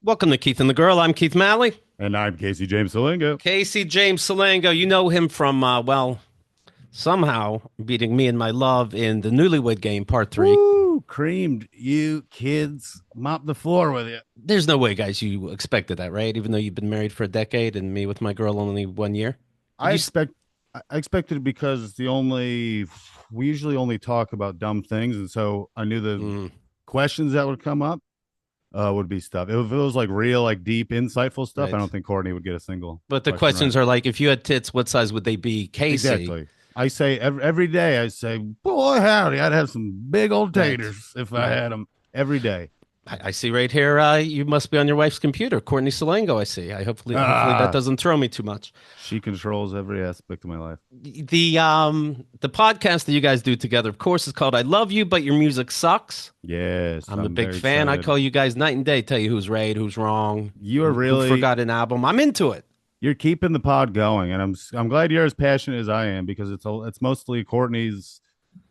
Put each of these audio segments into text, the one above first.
Welcome to Keith and the Girl. I'm Keith Malley. And I'm Casey James Salengo. Casey James Salengo. You know him from, somehow beating me and my love in the Newlywed Game, Part 3. Woo! Creamed you kids. Mop the floor with you. There's no way, guys, you expected that, right? Even though you've been married for a decade and me with my girl only 1 year. I expect I expected it because we usually only talk about dumb things, and so I knew the questions that would come up would be stuff. If it was like real, like deep, insightful stuff, Right. I don't think Courtney would get a single. But the question questions right. are like, if you had tits, what size would they be? Casey. Exactly. I say every day. I say, boy, howdy, I'd have some big old taters if I had them every day. I see right here, you must be on your wife's computer. Courtney Salengo, I see. Hopefully that doesn't throw me too much. She controls every aspect of my life. The podcast that you guys do together, of course, is called I Love You, But Your Music Sucks. Yes, I'm a big very fan. excited. I call you guys night and day, tell you who's right, who's wrong. You are really who forgot an album. I'm into it. You're keeping the pod going, and I'm glad you're as passionate as I am because it's mostly Courtney's,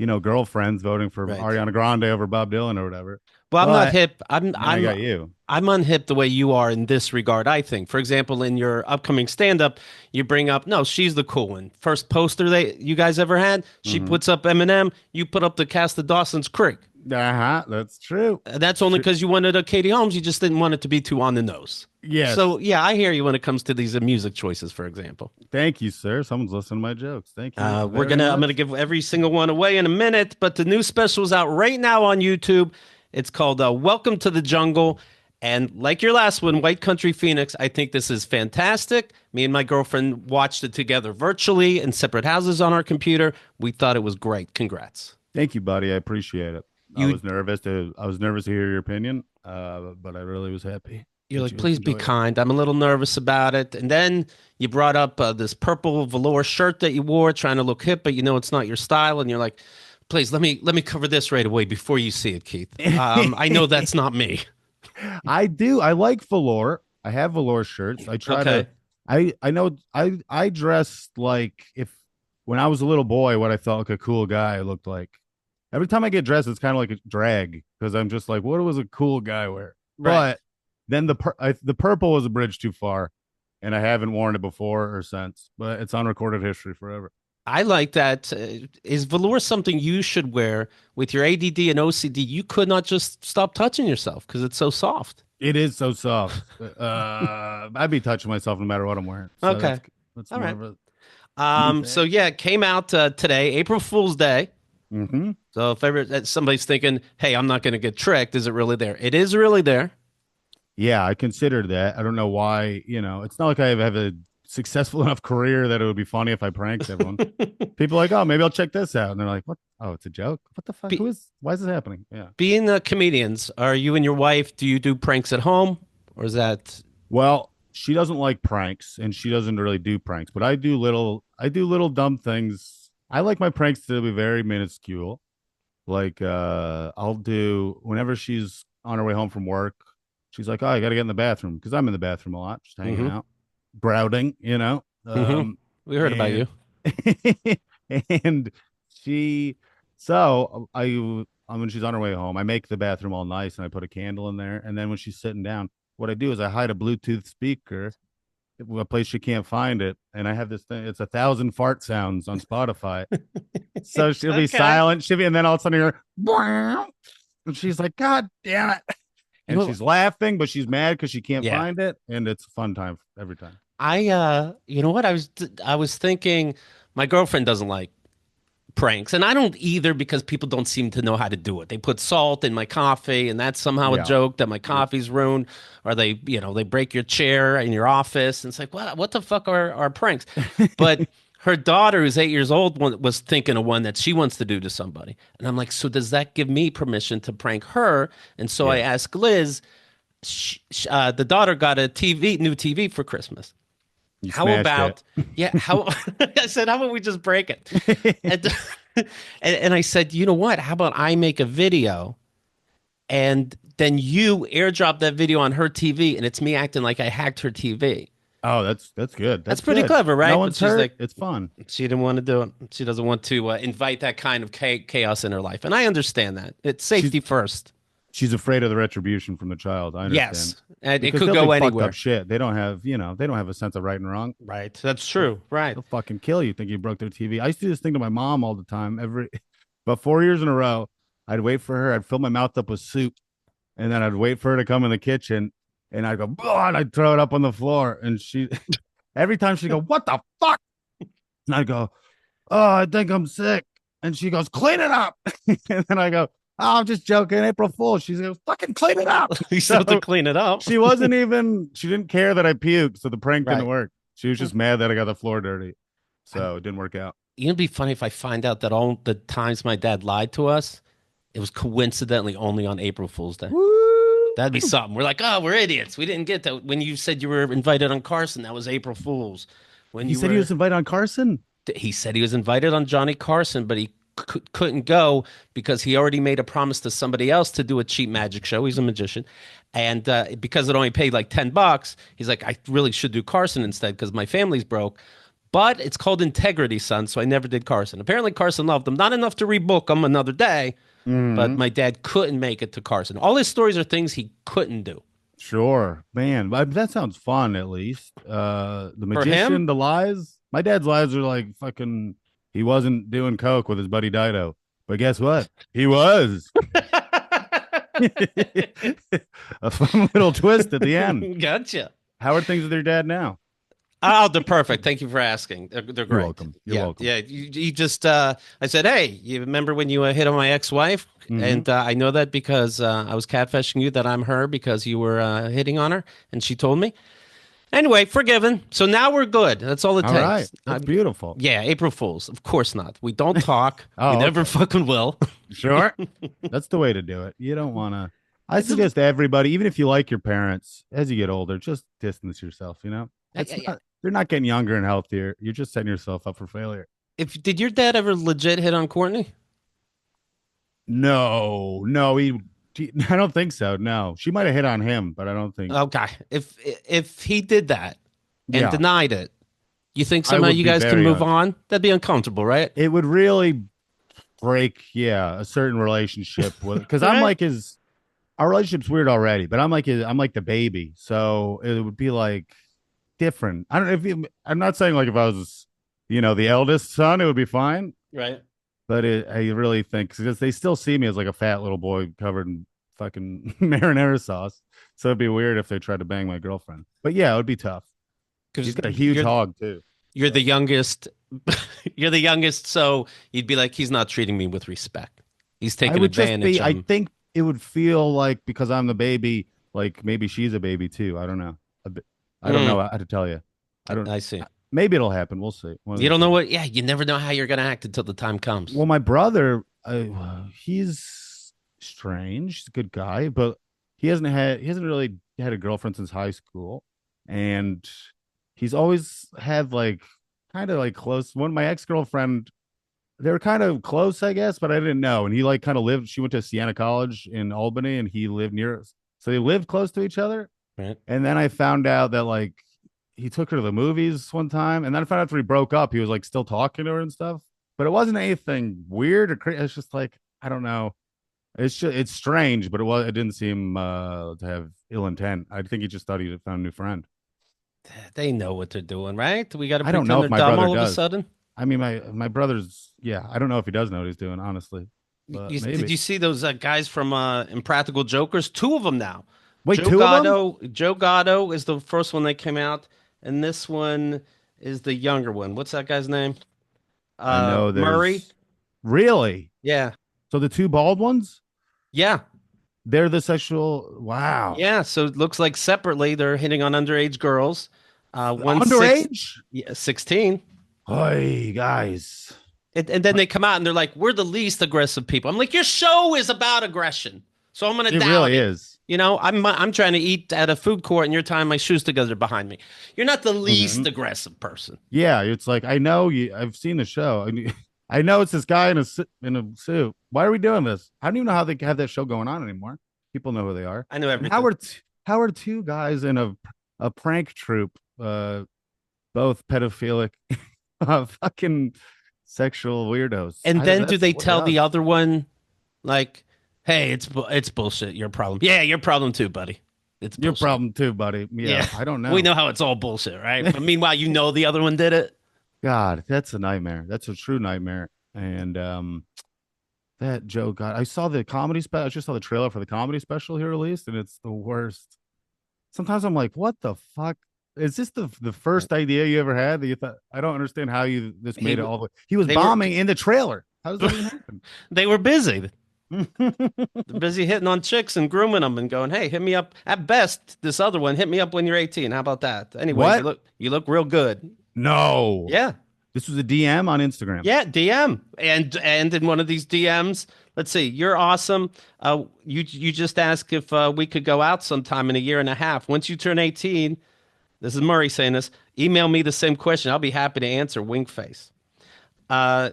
girlfriends voting for Right. Ariana Grande over Bob Dylan or whatever. Well, I'm not But hip. I got you. I'm unhip the way you are in this regard, I think. For example, in your upcoming stand-up, you bring up, no, she's the cool one. First poster you guys ever had, she puts up Eminem, you put up the cast of Dawson's Creek. That's true. That's only because you wanted a Katie Holmes. You just didn't want it to be too on the nose. Yes. So, yeah, I hear you when it comes to these music choices, for example. Thank you, sir. Someone's listening to my jokes. Thank you. I'm gonna give every single one away in a minute, but the new special is out right now on YouTube. It's called Welcome to the Jungle. And like your last one, White Country Phoenix, I think this is fantastic. Me and my girlfriend watched it together virtually in separate houses on our computer. We thought it was great. Congrats. Thank you, buddy. I appreciate it. I was nervous to hear your opinion, but I really was happy. You're like, please be kind. I'm a little nervous about it. And then you brought up this purple velour shirt that you wore, trying to look hip, but you know it's not your style. And you're like, please let me cover this right away before you see it, Keith. I know that's not me. I do. I like velour. I have velour shirts. I try to. I know. I dressed like when I was a little boy, what I felt like a cool guy looked like. Every time I get dressed, it's kind of like a drag because I'm just like, what was a cool guy wear? Right. But then the purple was a bridge too far, and I haven't worn it before or since. But it's on recorded history forever. I like that. Is velour something you should wear with your ADD and OCD? You could not just stop touching yourself because it's so soft. It is so soft. I'd be touching myself no matter what I'm wearing. So Okay. That's All more right. of a. So yeah, it came out today, April Fool's Day. Mm-hmm. So if ever somebody's thinking, hey, I'm not going to get tricked, is it really there? It is really there. Yeah, I considered that. I don't know why. It's not like I have a successful enough career that it would be funny if I pranked everyone. People are like, oh, maybe I'll check this out. And they're like, what? Oh, it's a joke? What the fuck? Why is this happening? Yeah. Being comedians, are you and your wife, do you do pranks at home? Or is that... Well, she doesn't like pranks and she doesn't really do pranks, but I do little dumb things. I like my pranks to be very minuscule. Like I'll do whenever she's on her way home from work, she's like, oh, I got to get in the bathroom because I'm in the bathroom a lot, just hanging out, grouting, We heard about you. And when she's on her way home, I make the bathroom all nice and I put a candle in there. And then when she's sitting down, what I do is I hide a Bluetooth speaker, a place she can't find it. And I have this thing, it's 1,000 fart sounds on Spotify. So she'll be silent. And then all of a sudden you're, and she's like, God damn it. And she's laughing, but she's mad because she can't find it. And it's a fun time every time. You know what? I was thinking my girlfriend doesn't like pranks, and I don't either because people don't seem to know how to do it. They put salt in my coffee, and that's somehow a joke that my coffee's ruined, or they break your chair in your office, and it's like, what the fuck are pranks? But her daughter, who's 8 years old, was thinking of one that she wants to do to somebody, and I'm like, so does that give me permission to prank her? And so I asked Liz. The daughter got a new TV for Christmas. How about I said, how about we just break it? And I said, you know what? How about I make a video and then you airdrop that video on her TV and it's me acting like I hacked her TV. Oh, that's good. That's pretty good. clever, right? No one's hurt. Like, it's fun. She didn't want to do it. She doesn't want to invite that kind of chaos in her life. And I understand that. It's safety first. She's afraid of the retribution from the child. I understand Yes, and it because could they'll go do fucked up anywhere. shit. They don't have, they don't have a sense of right and wrong. Right. That's They'll, true. Right. they'll fucking kill you. Think you broke their TV. I used to do this thing to my mom all the time. About 4 years in a row, I'd wait for her. I'd fill my mouth up with soup, and then I'd wait for her to come in the kitchen, and I'd go, and I'd throw it up on the floor, and every time she'd go, "What the fuck?" And I'd go, "Oh, I think I'm sick," and she goes, "Clean it up," and then I go, "Oh, I'm just joking. April Fool." She goes, "Fucking clean it up." You still have to So clean it up. she didn't care that I puked, so the prank didn't Right. work. She was just mad that I got the floor dirty. So it didn't work out. It'd be funny if I find out that all the times my dad lied to us, it was coincidentally only on April Fool's Day. Woo! That'd be something. We're like, oh, we're idiots. We didn't get that. When you said you were invited on Carson, that was April Fool's. When He you said he were, was invited on Carson. he said he was invited on Johnny Carson, but he couldn't go because he already made a promise to somebody else to do a cheap magic show. He's a magician. And because it only paid like $10, he's like, I really should do Carson instead because my family's broke. But it's called integrity, son. So I never did Carson. Apparently, Carson loved him. Not enough to rebook him another day, but Mm-hmm. my dad couldn't make it to Carson. All his stories are things he couldn't do. Sure, man. But that sounds fun. At least the For him, magician, the lies. My dad's lies are like fucking. He wasn't doing coke with his buddy Dido, but guess what? He was. A fun little twist at the end. gotcha. How are things with your dad now? Oh, they're perfect. Thank you for asking. They're You're great. welcome. You're Yeah, welcome. yeah. You just, I said, hey, you remember when you hit on my ex-wife? Mm-hmm. And I know that because I was catfishing you, that I'm her because you were hitting on her, and she told me. Anyway, forgiven. So now we're good. That's all it All right, takes. that's beautiful. Yeah, April Fools. Of course not. We don't talk. We Oh, never okay. fucking will. Sure. That's the way to do it. You don't want to. I It's a, suggest to everybody, even if you like your parents, as you get older, just distance yourself. It's I- not. They're not getting younger and healthier. You're just setting yourself up for failure. if did your dad ever legit hit on Courtney? No, no, I don't think so. No, she might have hit on him, but I don't think. Okay. If he did that and Yeah, denied it, you think I somehow would you be guys can very move on. on? That'd be uncomfortable, right? It would really break, yeah, a certain relationship with because I'm Right? like his. Our relationship's weird already, but I'm like the baby, so it would be like different. I don't know I'm not saying like if I was, the eldest son, it would be fine. Right. But I really think because they still see me as like a fat little boy covered in fucking marinara sauce. So it'd be weird if they tried to bang my girlfriend. But yeah, it would be tough. He's Because got a huge hog too. you're the So youngest. You're the youngest, so you'd be like, he's not treating me with respect. He's I taking would just advantage be. of I him. think it would feel like because I'm the baby, like maybe she's a baby too. I don't know. I don't know Mm, how to tell you. I don't. I see. Maybe it'll happen. We'll see. One of You these don't know days. what? Yeah, you never know how you're gonna act until the time comes. Well, my brother, he's strange. He's a good guy, but he hasn't really had a girlfriend since high school, and he's always had like kind of like close. One my ex girlfriend, they were kind of close, I guess, but I didn't know. And he like kind of lived. She went to Siena College in Albany, and he lived near us, so they lived close to each other. Right. And then I found out that like he took her to the movies one time, and then I found out after he broke up, he was like still talking to her and stuff. But it wasn't anything weird or crazy. It's just like I don't know. It's strange, but it didn't seem to have ill intent. I think he just thought he had found a new friend. They know what they're doing, right? We got to I don't know pretend if they're my dumb brother all of a does. sudden. I mean, my brother's yeah. I don't know if he does know what he's doing, honestly, but Did maybe. you see those guys from Impractical Jokers? Two of them now. Wait, two of them? Joe Gatto is the first one that came out, and this one is the younger one. What's that guy's name? I know Murray. there's really. Yeah, So the two bald ones, yeah, they're the sexual. Wow, yeah. So it looks like separately they're hitting on underage girls. One six, underage. yeah, 16. Hey guys, And then they come out and they're like, "We're the least aggressive people." I'm like, "Your show is about aggression, so I'm gonna it doubt really it." is. I'm trying to eat at a food court, and you're tying my shoes together behind me. You're not the least Mhm. aggressive person. Yeah, it's like I know you. I've seen the show. I know it's this guy in in a suit. Why are we doing this? I don't even know how they have that show going on anymore. People know who they are. I know And everything. how are two guys in a prank troupe, both pedophilic, fucking sexual weirdos? And then do That's they what the tell the odds. other one, like, Hey, it's bullshit. Your problem. Yeah, your problem too, buddy. It's Your bullshit. problem too, buddy. Yeah, Yeah, I don't we know. know how it's all bullshit, right? But meanwhile, you know the other one did it. God, that's a nightmare. That's a true nightmare. And that joke, God, I saw the comedy special. I just saw the trailer for the comedy special he released, and it's the worst. Sometimes I'm like, what the fuck? Is this the first idea you ever had that you thought? I don't understand how you this He made it all the way. He was they were bombing in the trailer. How does that even happen? they were busy. They're busy hitting on chicks and grooming them and going, "Hey, hit me up." At best, this other one, hit me up when you're 18. How about that? Anyways, What? you look real good. No. Yeah. This was a DM on Instagram. Yeah, DM. And in one of these DMs, let's see, you're awesome. You just asked if we could go out sometime in a year and a half. Once you turn 18, this is Murray saying this, email me the same question. I'll be happy to answer, wink face. Uh,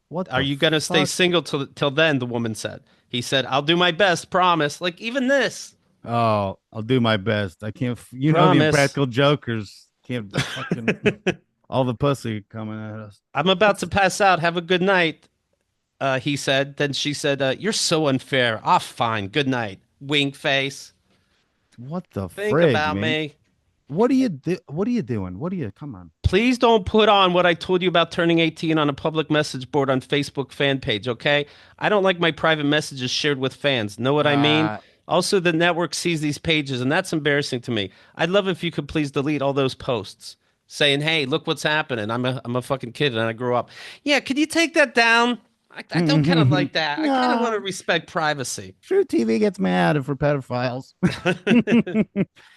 What are the you going to stay fuck? single till then? The woman said. He said, I'll do my best, promise. Like even this, Oh, I'll do my best. I can't. You know the promise. Impractical Jokers can't fucking all the pussy coming at us. I'm about What's to pass out. Have a good night. He said. Then she said, "You're so unfair." Ah, fine. Good night. Wink face. what the Think frig, about man? me. What are you What are you doing? What are you? Come on. Please don't put on what I told you about turning 18 on a public message board on Facebook fan page, okay? I don't like my private messages shared with fans. Know what I mean? Uh, Also, the network sees these pages, and that's embarrassing to me. I'd love if you could please delete all those posts saying, "Hey, look what's happening. I'm a fucking kid and I grew up." Yeah, could you take that down? I don't kind of like that. I kind of want to no, respect privacy. True TV gets mad for pedophiles.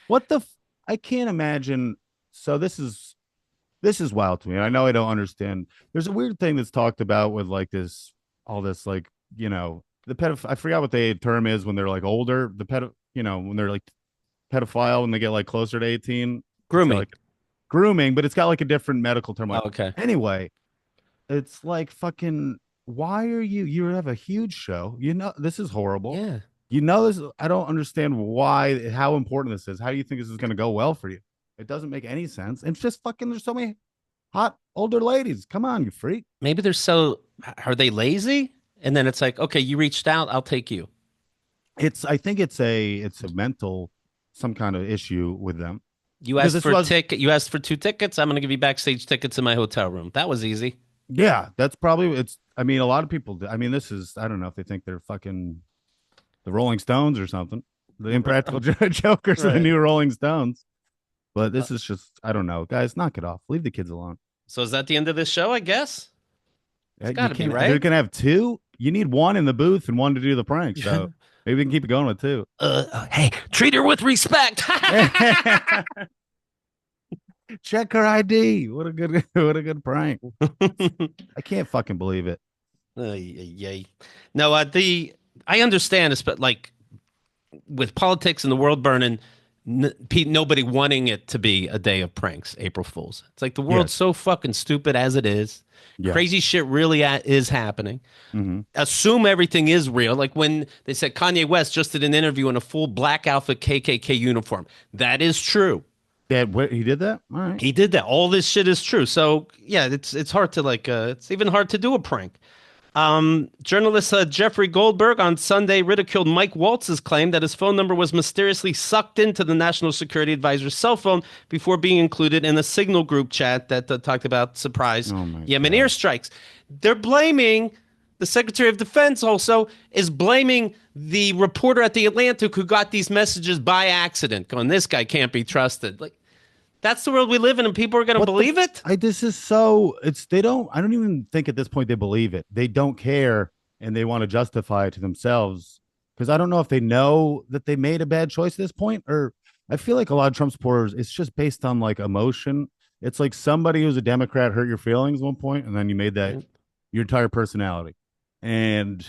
what the? I can't imagine. So this is wild to me. I know I don't understand. There's a weird thing that's talked about with like this, all this, like, the pedophile. I forgot what the term is when they're like older. The pedo, when they're like pedophile when they get like closer to 18. It's got Grooming. like grooming, but it's got like a different medical term. Oh, Like okay. anyway, it's like fucking. Why are you? You have a huge show. You know this is horrible. Yeah. You know this. I don't understand why. How important this is. How do you think this is going to go well for you? It doesn't make any sense. And it's just fucking. There's so many hot older ladies. Come on, you freak. Maybe they're so, are they lazy? And then it's like, okay, you reached out, I'll take you. It's. I think it's a mental, some kind of issue with them You because asked this for a was. ticket. You asked for two tickets. I'm going to give you backstage tickets in my hotel room. That was easy. Yeah, that's probably it's. I mean, a lot of people. I mean, this is. I don't know if they think they're fucking the Rolling Stones or something. The Impractical Jokers are the Right. new Rolling Stones. But this is just. I don't know, guys. Knock it off. Leave the kids alone. So is that the end of this show? I guess it's got You to be can't. They're right. gonna have two. You need one in the booth and one to do the prank. So maybe we can keep it going with two. Hey, treat her with respect. Check her ID. What a good. What a good prank. I can't fucking believe it. Yay. No, I understand, but like with politics and the world burning, nobody wanting it to be a day of pranks, April Fools. It's like the world's Yes. so fucking stupid as it is. Yes. Crazy shit really is happening. Mm-hmm. Assume everything is real. Like when they said Kanye West just did an interview in a full black outfit KKK uniform. That is true. Yeah. What he did that? All right. He did that. All this shit is true. So yeah, it's hard to like. It's even hard to do a prank. Journalist Jeffrey Goldberg on Sunday ridiculed Mike Waltz's claim that his phone number was mysteriously sucked into the National Security Advisor's cell phone before being included in a Signal group chat that talked about surprise Oh my Yemen god. airstrikes. They're blaming the Secretary of Defense also is blaming the reporter at the Atlantic who got these messages by accident, going, this guy can't be trusted. Like, that's the world we live in, and people are going to What the? believe it? This is so. It's they don't. I don't even think at this point they believe it. They don't care, and they want to justify it to themselves because I don't know if they know that they made a bad choice at this point, or I feel like a lot of Trump supporters. It's just based on like emotion. It's like somebody who's a Democrat hurt your feelings at one point, and then you made that your entire personality. And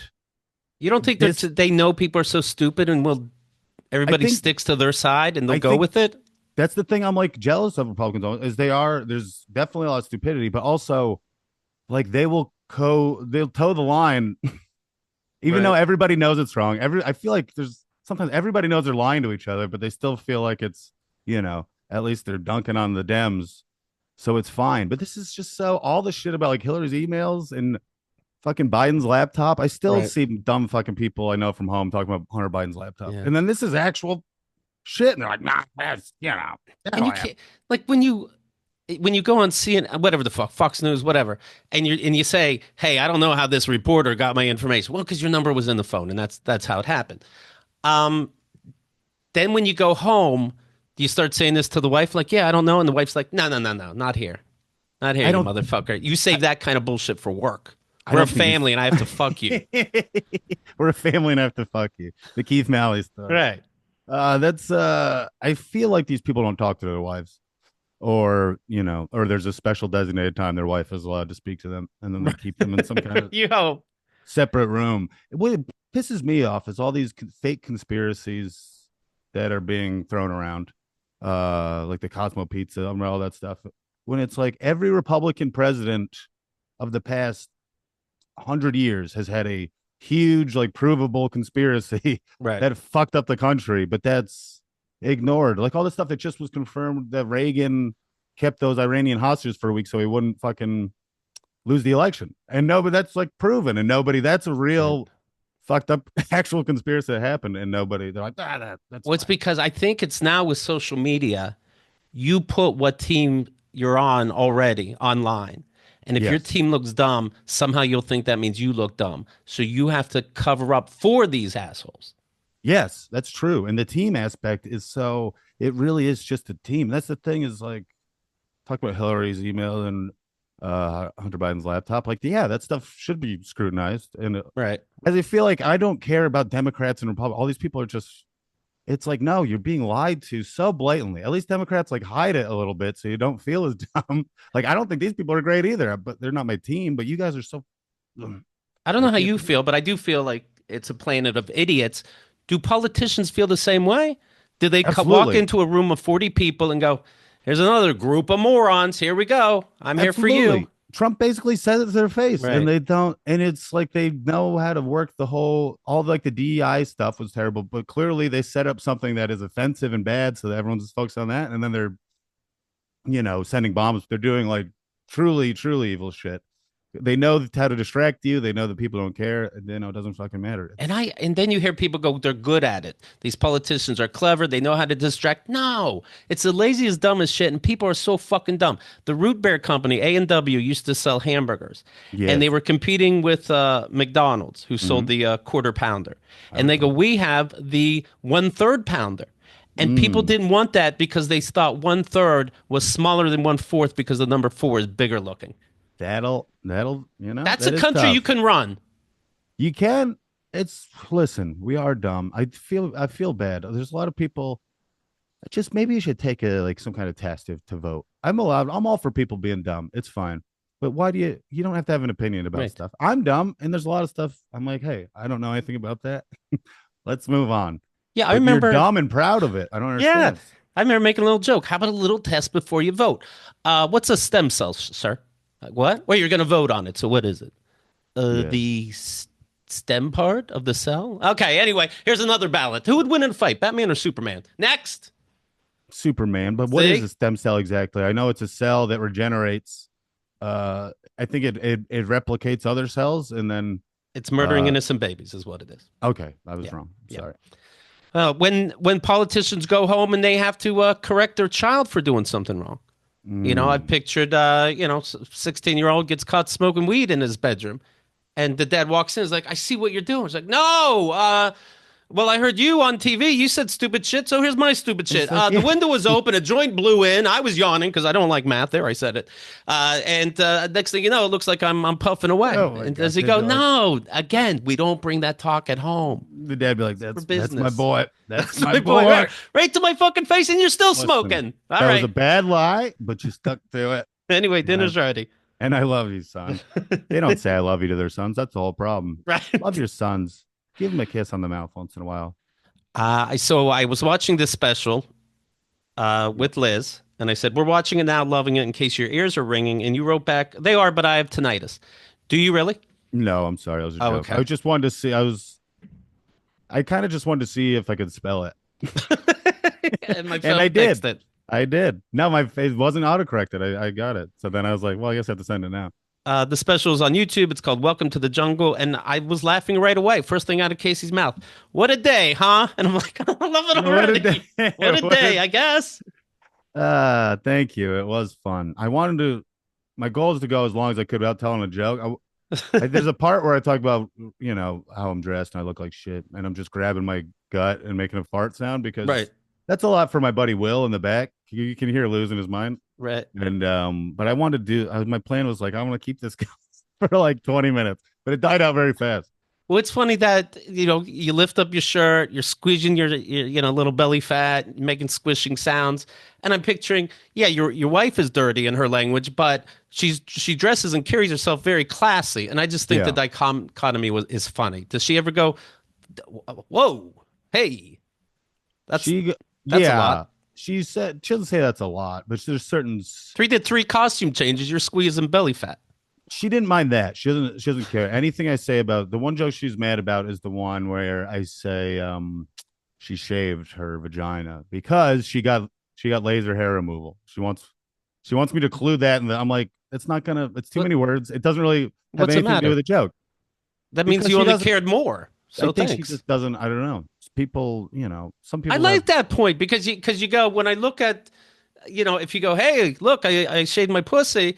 You don't think this, they know people are so stupid and will I everybody think, sticks to their side and they'll I go think with it? that's the thing I'm like jealous of Republicans on is they are. There's definitely a lot of stupidity, but also like they'll toe the line even though Right. everybody knows it's wrong. I feel like there's sometimes everybody knows they're lying to each other, but they still feel like it's at least they're dunking on the Dems, so it's fine. But this is just so all the shit about like Hillary's emails and fucking Biden's laptop. I still Right. see dumb fucking people I know from home talking about Hunter Biden's laptop. Yeah. And then this is actual shit. And they're like, nah, that's, And you can't like when you go on CNN, whatever the fuck, Fox News, whatever, and you say, "Hey, I don't know how this reporter got my information." Well, because your number was in the phone, and that's how it happened. Um, then when you go home, do you start saying this to the wife, like, "Yeah, I don't know," and the wife's like, "No, no, no, no, not here, not here, I you don't, motherfucker. You I, save that kind of bullshit for work. I We're a don't think family, and I have to fuck you." we're a family and I have to fuck you. The Keith Malley stuff. Right. That's, I feel like these people don't talk to their wives. Or or there's a special designated time their wife is allowed to speak to them, and then they keep them in some kind of You hope. separate room. What pisses me off is all these fake conspiracies that are being thrown around, like the Cosmo Pizza and all that stuff. When it's like every Republican president of the past 100 years has had a huge, like, provable conspiracy Right. that fucked up the country, but that's ignored. Like all the stuff that just was confirmed that Reagan kept those Iranian hostages for a week so he wouldn't fucking lose the election. And nobody, that's like proven, and nobody, that's a Right. real fucked up actual conspiracy that happened, and nobody, they're like, that's Well, it's fine. because I think it's now with social media, you put what team you're on already online. And if your Yes. team looks dumb, somehow you'll think that means you look dumb. So you have to cover up for these assholes. Yes, that's true. And the team aspect is so, it really is just a team. That's the thing, is like, talk about Hillary's email and Hunter Biden's laptop. Like, yeah, that stuff should be scrutinized. And Right. as I feel like I don't care about Democrats and Republicans. All these people are just, it's like, no, you're being lied to so blatantly. At least Democrats like hide it a little bit so you don't feel as dumb. Like, I don't think these people are great either, but they're not my team. But you guys are so, I don't I know how can't you take it. feel, but I do feel like it's a planet of idiots. Do politicians feel the same way? Do they walk Absolutely. into a room of 40 people and go, here's another group of morons. Here we go. I'm here for you. Absolutely. Trump basically says it to their face, and Right. they don't. And it's like they know how to work the whole, all like the DEI stuff was terrible, but clearly they set up something that is offensive and bad, so that everyone's just focused on that. And then they're, sending bombs. They're doing like truly, truly evil shit. They know how to distract you. They know that people don't care. And it doesn't fucking matter. And then you hear people go, they're good at it. These politicians are clever. They know how to distract. No, it's the laziest, dumbest shit. And people are so fucking dumb. The Root Beer Company, A&W, used to sell hamburgers, and they Yes. were competing with McDonald's, who sold Mm-hmm. the quarter pounder. I And they go, recall. we have the 1/3 pounder. And people Mm. didn't want that because they thought 1/3 was smaller than 1/4 because the number four is bigger looking. That'll That's a that is country you tough. can run. You can. It's, listen. We are dumb. I feel bad. There's a lot of people. Just maybe you should take a, like, some kind of test to vote. I'm allowed. I'm all for people being dumb. It's fine. But why do you don't have to have an opinion about Right. stuff. I'm dumb, and there's a lot of stuff I'm like, hey, I don't know anything about that. Let's move on. Yeah, I But you're remember. dumb and proud of it. I don't Yeah, understand. I remember making a little joke. How about a little test before you vote? What's a stem cell, sir? What? Well, you're going to vote on it. So what is it? Yeah. The stem part of the cell? Okay, anyway, here's another ballot. Who would win in a fight, Batman or Superman? Next. Superman. But what is See? a stem cell exactly? I know it's a cell that regenerates. I think it replicates other cells, and then It's murdering uh innocent babies, is what it is. okay, I was Yeah, wrong. yeah. Sorry. When politicians go home and they have to correct their child for doing something wrong. I've Mm. pictured, 16-year-old gets caught smoking weed in his bedroom. And the dad walks in, is like, I see what you're doing. It's like, no, well, I heard you on TV. You said stupid shit, so here's my stupid shit. It's like, The yeah. window was open, a joint blew in. I was yawning because I don't like math. There, I said it. And next thing you know, it looks like I'm puffing away. Oh my And does god. he They'd go, be like, no, again, we don't bring that talk at home. the dad be like, For that's my business. boy. That's That's my my boy. boy. Right to my fucking face, and you're still Listen, smoking. All that was a right. bad lie, but you stuck to it. Anyway, And I dinner's ready. and I love you, son. They don't say I love you to their sons. That's the whole problem. Love Right. your sons. Give them a kiss on the mouth once in a while. So I was watching this special Yep. with Liz, and I said, we're watching it now, loving it in case your ears are ringing. And you wrote back, they are, but I have tinnitus. Do you really? No, I'm sorry. That was a Oh, joke. okay. I just wanted to see. I kind of just wanted to see if I could spell it. And my And phone I fixed did. it. I did. No, my face wasn't autocorrected. I got it. So then I was like, well, I guess I have to send it now. The special is on YouTube. It's called Welcome to the Jungle. And I was laughing right away. First thing out of Casey's mouth. What a day, huh? And I'm like, I love it What a already. day! What a What day, a I guess. thank you. It was fun. I wanted to. My goal is to go as long as I could without telling a joke. There's a part where I talk about how I'm dressed and I look like shit, and I'm just grabbing my gut and making a fart sound Right, because that's a lot for my buddy Will in the back. You can hear losing his mind. right. And but I wanted to do. My plan was like I want to keep this for like 20 minutes, but it died out very fast. Well, it's funny that you lift up your shirt, you're squeezing your little belly fat, making squishing sounds, and I'm picturing, yeah, your wife is dirty in her language, but she dresses and carries herself very classy, and I just think the Yeah, dichotomy is funny. Does she ever go, "Whoa, hey, that's she that's a lot"? yeah she doesn't say that's a lot, but there's certain Did three costume changes. You're squeezing belly fat. she didn't mind that. She doesn't care. Anything I say about the one joke she's mad about is the one where I say she shaved her vagina because she got laser hair removal. She wants me to include that and I'm like, it's too What many words. It doesn't really have what's the anything to do with matter? the joke. That means Because you she only doesn't cared more. I So think she thanks. just doesn't, I don't know. People, some I people have like that point because you go when I look at if you go, hey, look, I shaved my pussy,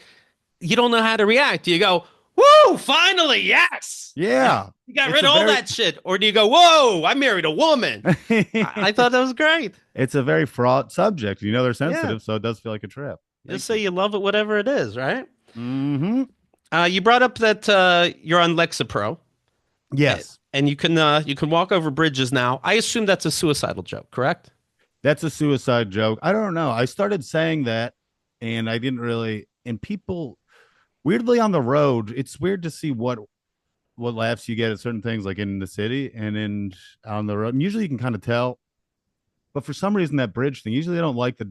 you don't know how to react. Do you go, woo, finally, yes, yeah. you got It's rid a of all very that shit, or do you go, whoa, I married a woman? I thought that was great. it's a very fraught subject. They're Yeah, sensitive, so it does feel like a trap. just Thank say you. you love it, whatever it is, right? Mm-hmm. You brought up that you're on Lexapro, Yes. and you can walk over bridges now. I assume that's a suicidal joke, correct? That's a suicide joke. I don't know. I started saying that and I didn't really and people weirdly on the road, it's weird to see what laughs you get at certain things like in the city and in on the road. And usually you can kind of tell. But for some reason that bridge thing, usually they don't like the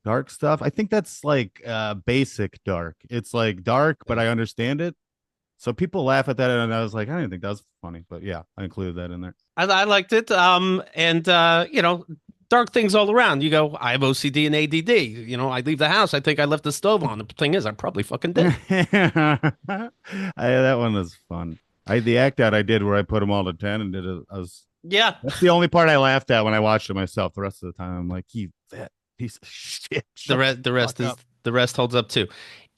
dark stuff. I think that's like basic dark. It's like dark, but I understand it. So people laugh at that and I was like, I didn't think that was funny. But yeah, I included that in there. I liked it. And dark things all around. You go, I have OCD and ADD. I leave the house. I think I left the stove on. The thing is, I probably fucking did. That one was fun. The act out I did where I put them all to 10 and did it. Yeah. That's the only part I laughed at when I watched it myself. The rest of the time, I'm like, you that piece of shit. The Shut rest, the the rest fuck is up. the rest holds up too.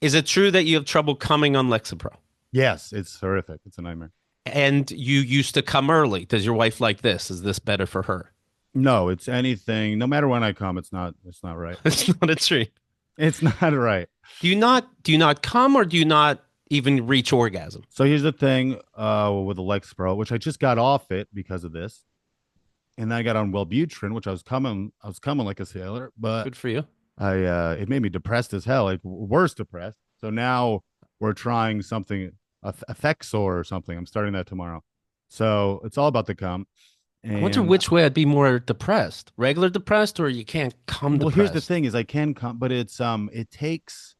Is it true that you have trouble coming on Lexapro? Yes, it's horrific. It's a nightmare. And you used to come early. Does your wife like this? Is this better for her? No, it's anything. No matter when I come, it's not. It's not right. It's not a treat. It's not right. Do you not come or do you not even reach orgasm? So here's the thing with the Lexapro, which I just got off it because of this, and then I got on Wellbutrin, which I was coming like a sailor, but Good for you. it made me depressed as hell, like worse depressed. So now we're trying something, Effexor or something. I'm starting that tomorrow. So it's all about the cum. I wonder And which way I'd be more depressed. Regular depressed or you can't come well, here's the depressed. thing: is I can come, but it takes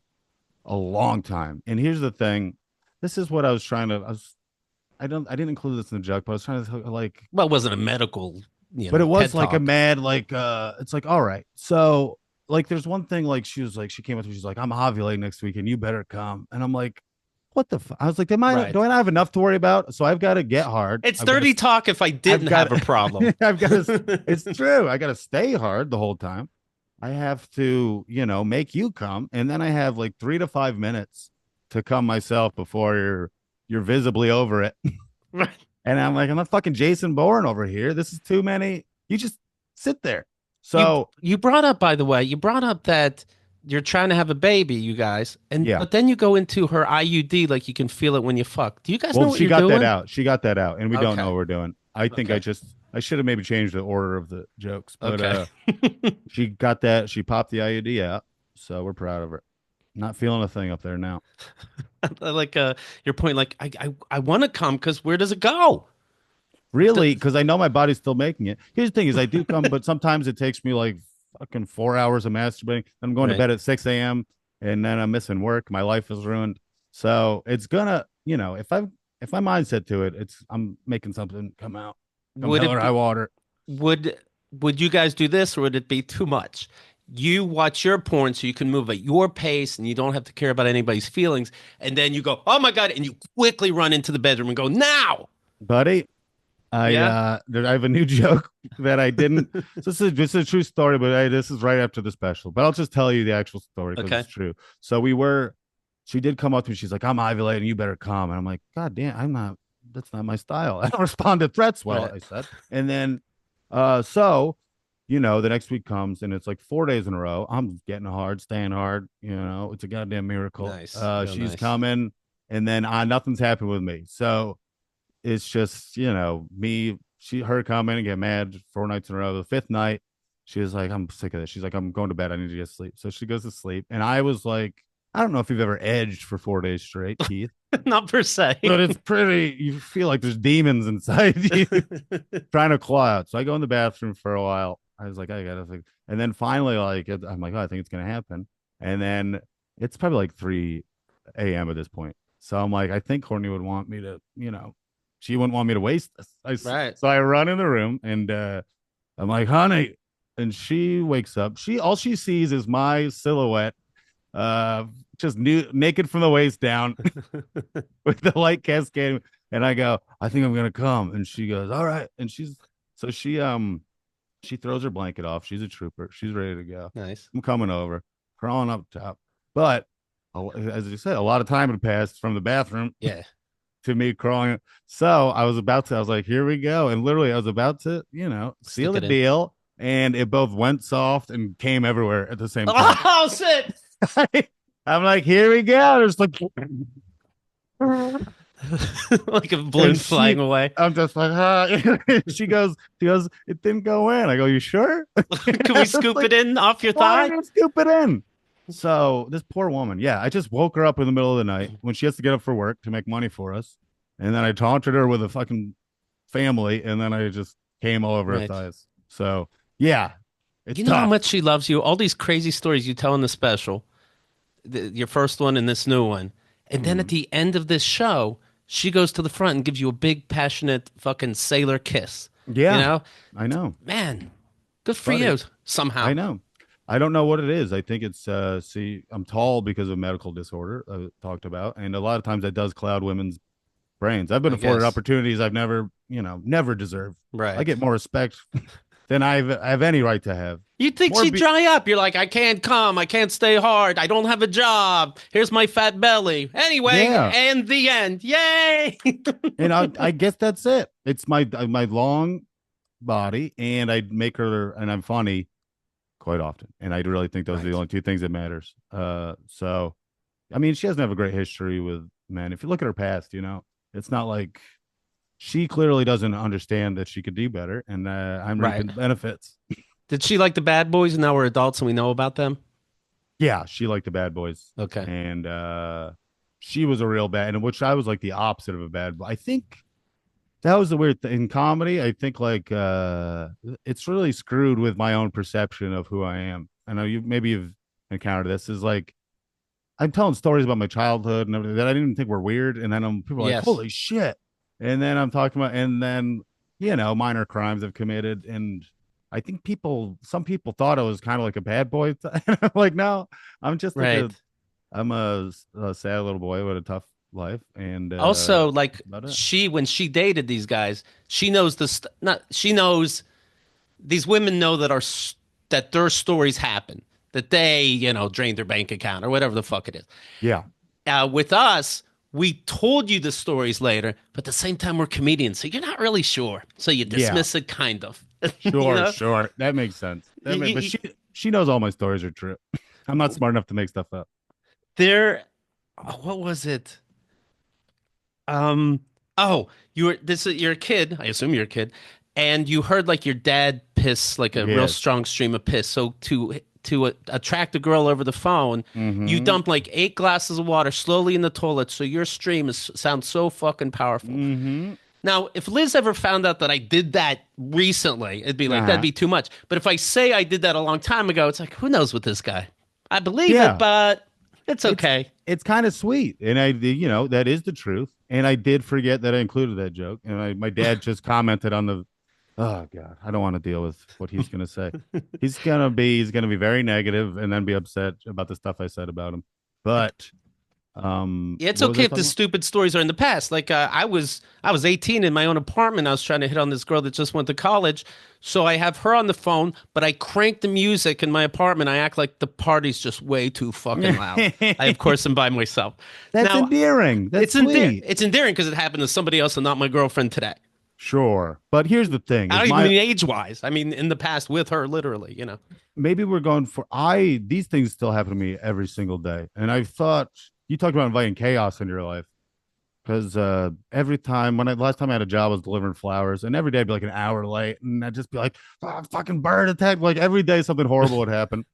a long time. And here's the thing: this is what I was trying to. I didn't include this in the joke, but I was trying to like, Well, it wasn't a medical, but it was TED like a talk. mad like it's like all right, so like there's one thing like she came up to me, she's like, I'm ovulating next week and you better come, and I'm like, what the I was like, do Right. I not have enough to worry about? So I've got to get hard. It's dirty talk if I I've didn't got have a problem. I've got to it's true. I got to stay hard the whole time. I have to, make you come, and then I have like 3 to 5 minutes to come myself before you're visibly over it. Right. And I'm like, I'm not fucking Jason Bourne over here. This is too many. You just sit there. You So you brought up, by the way, you brought up that you're trying to have a baby, you guys, and yeah. but then you go into her IUD like you can feel it when you fuck. Do you guys know Well, what she you're got that doing? out. She got that out, and we don't know Okay. what we're doing. I think Okay. I should have maybe changed the order of the jokes, but Okay. she got that. She popped the IUD out, so we're proud of her. Not feeling a thing up there now. Like your point, like I want to come because where does it go? Really, Does- because I know my body's still making it. Here's the thing: is I do come, but sometimes it takes me like fucking 4 hours of masturbating. Then I'm going to Right. bed at 6 a.m. and then I'm missing work. My life is ruined. So it's gonna, if my mindset to it, I'm making something come out, come Would hell it or high be water. would would you guys do this or would it be too much? you watch your porn so you can move at your pace and you don't have to care about anybody's feelings. And then you go, oh my God. And you quickly run into the bedroom and go, now. buddy. Yeah. I have a new joke that I didn't. So this is a true story, but this is right after the special. But I'll just tell you the actual story because Okay. it's true. So she did come up to me. She's like, "I'm ovulating. You better come." And I'm like, "God damn, I'm not. That's not my style. I don't respond to threats well." Right. I said, and then, so, the next week comes and it's like 4 days in a row. I'm getting hard, staying hard. It's a goddamn miracle. Nice. Real She's nice. coming, and then nothing's happened with me. So it's just her coming and get mad 4 nights in a row. The fifth night, she was like, I'm sick of this. She's like, I'm going to bed. I need to get sleep. So she goes to sleep. And I was like, I don't know if you've ever edged for 4 days straight, Keith, Not per se. but it's pretty, you feel like there's demons inside you trying to claw out. So I go in the bathroom for a while. I was like, I gotta think. And then finally, like, I'm like, oh, I think it's gonna happen. And then it's probably like 3 a.m. at this point. So I'm like, I think Courtney would want me to, she wouldn't want me to waste this. Right. So I run in the room and I'm like, honey, and she wakes up. All she sees is my silhouette, uh, just naked from the waist down, with the light cascading. And I go, I think I'm gonna come. And she goes, all right. And she throws her blanket off. She's a trooper. She's ready to go. Nice. I'm coming over, crawling up top. But as you said, a lot of time had passed from the bathroom Yeah. to me crawling. So I was like, here we go. And literally, I was about to, seal Stick the it in. deal. And it both went soft and came everywhere at the same time. Oh, shit. I'm like, here we go. There's like, Like a balloon and flying away. I'm just like, she goes, it didn't go in. I go, you sure? Can we scoop Like, it in off your why thigh? did you scoop it in? So this poor woman, yeah, I just woke her up in the middle of the night when she has to get up for work to make money for us, and then I taunted her with a fucking family, and then I just came all over her Right. thighs. So yeah, it's You know how tough. much she loves you? All these crazy stories you tell in the special, your first one and this new one. And then at Mhm. the end of this show, she goes to the front and gives you a big, passionate fucking sailor kiss. You Yeah, know? I know, Man, good for buddy. you somehow. I know. I don't know what it is. I think it's see, I'm tall because of medical disorder I talked about, and a lot of times that does cloud women's brains. I've been I afforded guess. opportunities I've never deserved. I Right. get more respect than I have any right to have. You'd think More she'd be dry up. You're like, I can't come. I can't stay hard. I don't have a job. Here's my fat belly. Anyway, Yeah, and the end. Yay. and I guess that's it. It's my long body, and I make her, and I'm funny quite often, and I really think those are the Right. only two things that matters. So I mean, she doesn't have a great history with men. If you look at her past, it's not like she clearly doesn't understand that she could do better, and I'm reaping Right. the benefits. Did she like the bad boys and now we're adults and we know about them? Yeah, she liked the bad boys, Okay. and she was a real bad, and which I was like the opposite of a bad boy. I think that was the weird thing in comedy. I think like it's really screwed with my own perception of who I am. I know you've encountered this. Is like I'm telling stories about my childhood and everything that I didn't even think were weird, and then people are like, Yes. "Holy shit!" And then I'm talking about, and then minor crimes I've committed, and I think some people thought I was kind of like a bad boy. And I'm like, no, I'm just like Right. I'm a sad little boy with a tough life, and Also, like that's about it. when she dated these guys, she knows not she knows these women know that their stories happen, that they, drained their bank account or whatever the fuck it is. Yeah, With us, we told you the stories later, but at the same time, we're comedians, so you're not really sure. So you yeah, dismiss it, kind of. you sure, know, sure, that makes sense. you, But you, she knows all my stories are true. I'm not smart enough to make stuff up. there. What was it? Um. Oh, you're a kid. I assume you're a kid, and you heard like your dad piss like a real Yes. strong stream of piss. So to attract a girl over the phone, you Mm-hmm. dump like 8 glasses of water slowly in the toilet, so your stream sounds so fucking powerful. Mm-hmm. Now, if Liz ever found out that I did that recently, it'd be like that'd Uh-huh. be too much. But if I say I did that a long time ago, it's like who knows with this guy? I believe it, Yeah. but it's it's okay. it's kind of sweet, and that is the truth. And I did forget that I included that joke, and my dad just commented on Oh God, I don't want to deal with what he's gonna say. He's gonna be very negative and then be upset about the stuff I said about him. But Yeah, it's what was okay I if the talking about? stupid stories are in the past. Like I was 18 in my own apartment. I was trying to hit on this girl that just went to college. So I have her on the phone, but I crank the music in my apartment. I act like the party's just way too fucking loud. I of course am by myself. That's Now endearing. That's sweet. it's endearing because it happened to somebody else and not my girlfriend today. Sure, but here's the thing: I is don't even my mean age wise. I mean in the past with her, literally. maybe we're going for I these things still happen to me every single day, and I thought you talked about inviting chaos into your life. Because every time when I last time I had a job, I was delivering flowers, and every day I'd be like an hour late, and I'd just be like, oh, fucking bird attack. Like every day something horrible would happen.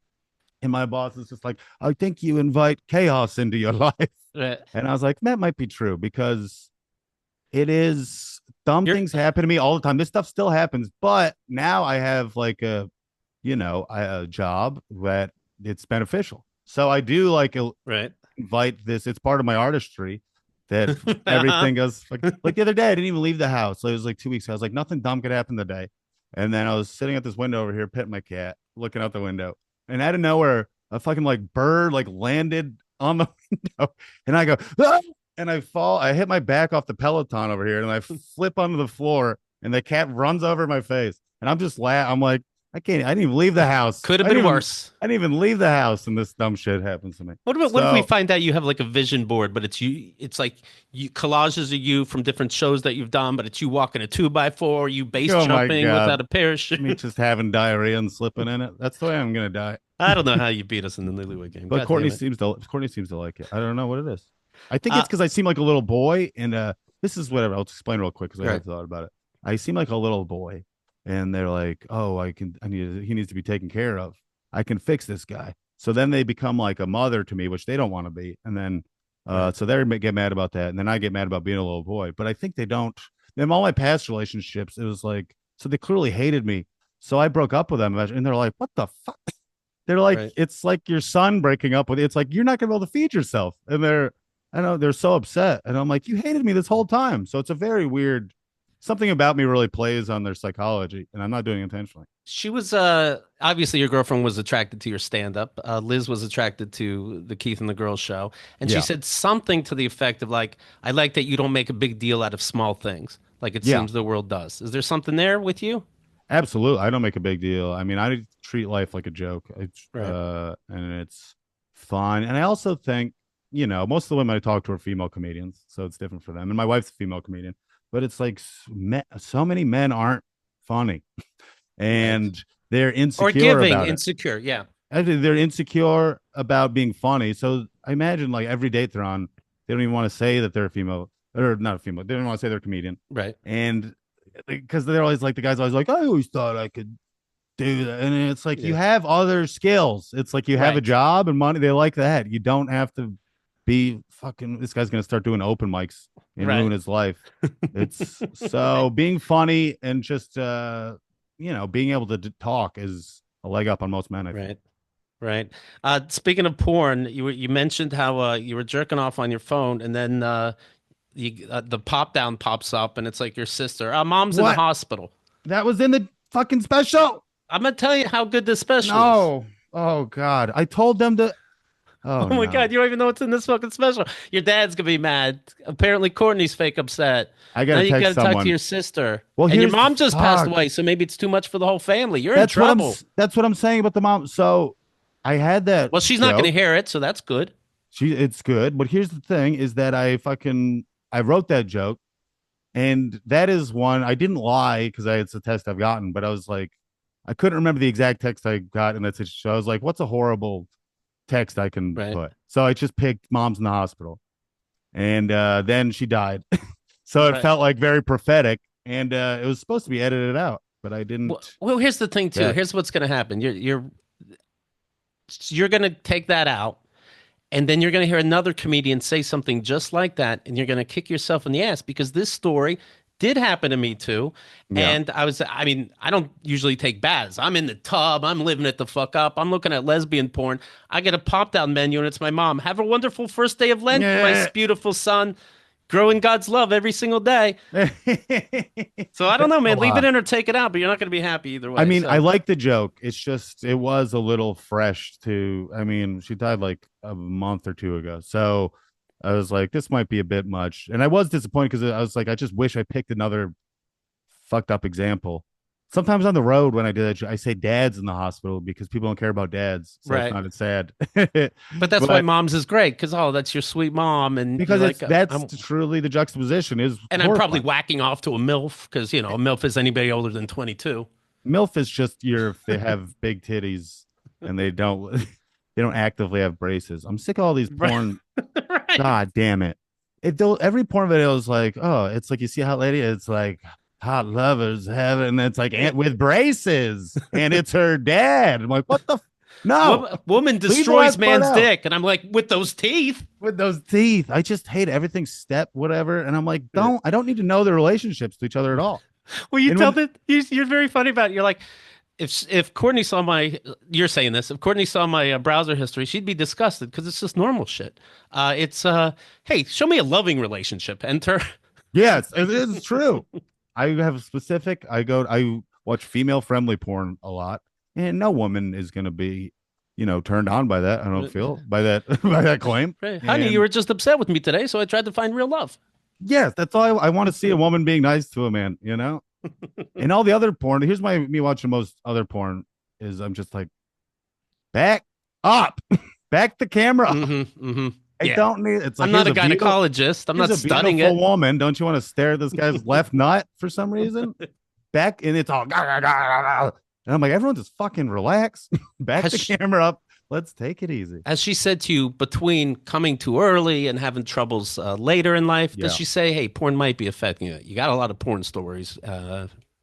And my boss is just like, I think you invite chaos into your life. Uh, And I was like, that might be true because it is dumb you're things happen to me all the time. This stuff still happens, but now I have like a job that it's beneficial. So I do right. invite this. It's part of my artistry that Uh-huh. everything goes like the other day. I didn't even leave the house. It was like 2 weeks. I was like, nothing dumb could happen today. And then I was sitting at this window over here, petting my cat, looking out the window, and out of nowhere, a fucking like bird like landed on the window, and I go, ah! And I fall. I hit my back off the Peloton over here, and I flip onto the floor, and the cat runs over my face, and I'm just I'm like, I can't. I didn't even leave the house. Could have been worse. I didn't even leave the house, and this dumb shit happens to me. What if we So, find out you have like a vision board, but it's you, it's like collages of you from different shows that you've done, but it's you walking a 2x4, you base oh my jumping without god, a me parachute. just having diarrhea and slipping in it. That's the way I'm gonna die. I don't know how you beat us in the Newlywed Game. But God damn it. Courtney seems to like it. I don't know what it is. I think Uh, it's because I seem like a little boy, and this is whatever. I'll explain real quick because I right, have thought about it. I seem like a little boy, and they're like, "Oh, he needs to be taken care of. I can fix this guy." So then they become like a mother to me, which they don't want to be, and then right. so they get mad about that, and then I get mad about being a little boy. But I think they don't. In all my past relationships, it was like so they clearly hated me. So I broke up with them, and they're like, "What the fuck?" They're like, Right. it's like your son breaking up with you. It's like you're not gonna be able to feed yourself, and I know they're so upset, and I'm like, you hated me this whole time. So it's a very weird. Something about me really plays on their psychology, and I'm not doing it intentionally. She was obviously your girlfriend was attracted to your stand up. Liz was attracted to the Keith and the Girls show, and she Yeah, said something to the effect of like, "I like that you don't make a big deal out of small things, like it yeah, seems the world does." Is there something there with you? absolutely. I don't make a big deal. I mean, I treat life like a joke. Right. And it's fun. And I also think, most of the women I talk to are female comedians, so it's different for them. And my wife's a female comedian, but it's like so many men aren't funny, Right. and they're Or insecure giving, about it. insecure. Yeah. They're insecure about being funny. So I imagine like every date they're on, they don't even want to say that they're a female or not a female. They don't want to say they're a comedian. Right. And because they're always like the guy's always like, I always thought I could do that. And it's like you Yeah. have other skills. It's like you have a Right. job and money. They like that. You don't have to be fucking this guy's gonna start doing open mics and Right. ruin his life. It's so being funny and just being able to talk is a leg up on most men, I think. Right. Right. Speaking of porn, you mentioned how you were jerking off on your phone, and then the pop down pops up, and it's like your sister. Mom's in the What? hospital. That was in the fucking special. I'm gonna tell you how good this special is. No. Oh God. I told them to. Oh Oh my God, no. you don't even know what's in this fucking special. Your dad's gonna be mad. Apparently, Courtney's fake upset. I Now gotta you text gotta talk to someone. your sister, Well, and your here's the mom just passed fuck. away, so maybe it's too much for the whole family. You're in trouble. That's what I'm saying about the mom. So I had that Well, she's not gonna joke. hear it, so that's good. It's good, but here's the thing: is that I wrote that joke, and that is one I didn't lie because it's a text I've gotten, but I was like, I couldn't remember the exact text I got in that situation. So I was like, what's a horrible text I can Right. put? So I just picked "mom's in the hospital," and then she died. So it Right. felt like very prophetic, and it was supposed to be edited out, but I didn't. Well, here's the thing too. Check. Here's what's gonna happen. You're gonna take that out. And then you're going to hear another comedian say something just like that, and you're going to kick yourself in the ass because this story did happen to me too. Yeah. And I mean, I don't usually take baths. I'm in the tub. I'm living it the fuck up. I'm looking at lesbian porn. I get a pop down menu, and it's my mom. Have a wonderful first day of Lent, my Yeah. beautiful son. growing God's love every single day. So I don't know, man. Leave it Well, in or take it out, but you're not going to be happy either I way. mean, I So like the joke. It's just it was a little fresh to. I mean, she died like a month or two ago, so I was like, this might be a bit much, and I was disappointed because I was like, I just wish I picked another fucked up example. Sometimes on the road when I do that, I say dads in the hospital because people don't care about dads, so it's right. not as sad. But that's why But mom's is great because oh, that's your sweet mom, and you're because it's like, that's truly the juxtaposition is I'm probably horrifying. whacking off to a milf because a milf is anybody older than 22. MILF is just your if they have big titties and they don't they don't actively have braces. I'm sick of all these Right. porn. Right. God damn it. Every porn video is like, oh, it's like you see a hot lady, it's like hot lovers have it, and it's like Yeah. Aunt with braces, and it's her dad. I'm like, what the no, Woman leave the destroys last part man's out dick, and I'm like, with those teeth. with those teeth. I just hate everything step, whatever. And I'm like, Yeah. I don't need to know their relationships to each other at all. Well, you And tell when that you're very funny about it. You're like, if Courtney saw my, you're saying this. If Courtney saw my browser history, she'd be disgusted because it's just normal shit. It's hey, show me a loving relationship. Enter. yes, it is true. I have specific. I watch female friendly porn a lot, and no woman is going to be, turned on by that. I don't feel by that by that claim. Right. Honey, you And were just upset with me today, so I tried to find real love. yes, that's all I want to see a woman being nice to a man. And all the other porn. Here's my me watching most other porn is I'm just like back up, back the camera up. Mm-hmm. Mm-hmm. I Yeah. don't need. It's like I'm not a gynecologist. I'm here's not a studying beautiful it. woman. Don't you want to stare at this guy's left nut for some reason? Back and it's all and I'm like, everyone just fucking relax. Back Has the she, camera up. Let's take it easy. has she said to you between coming too early and having troubles later in life? Does Yeah. she say, "Hey, porn might be affecting you"? You got a lot of porn stories.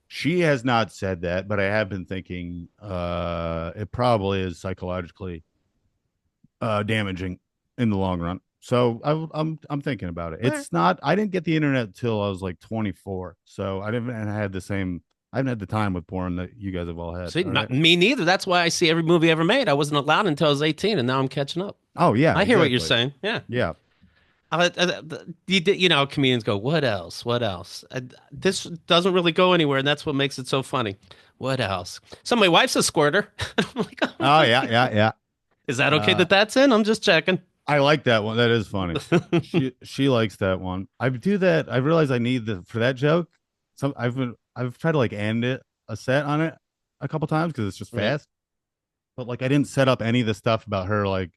She has not said that, but I have been thinking it probably is psychologically damaging in the long run. So I'm thinking about it. It's not. I didn't get the internet till I was like 24, so I didn't had the same. I haven't had the time with porn that you guys have all had. See, All right. me neither. That's why I see every movie ever made. I wasn't allowed until I was 18, and now I'm catching up. Oh yeah, I hear what you're exactly. saying. Yeah. Yeah. Comedians go, "What else? What else?" This doesn't really go anywhere, and that's what makes it so funny. What else? So my wife's a squirter. I'm like, oh, Oh yeah, yeah, yeah. is that okay Uh, that that's in? I'm just checking. I like that one. That is funny. She likes that one. I do that. I realize I need the for that joke. I've tried to like end it a set on it a couple times because it's just Right. fast. But like I didn't set up any of the stuff about her like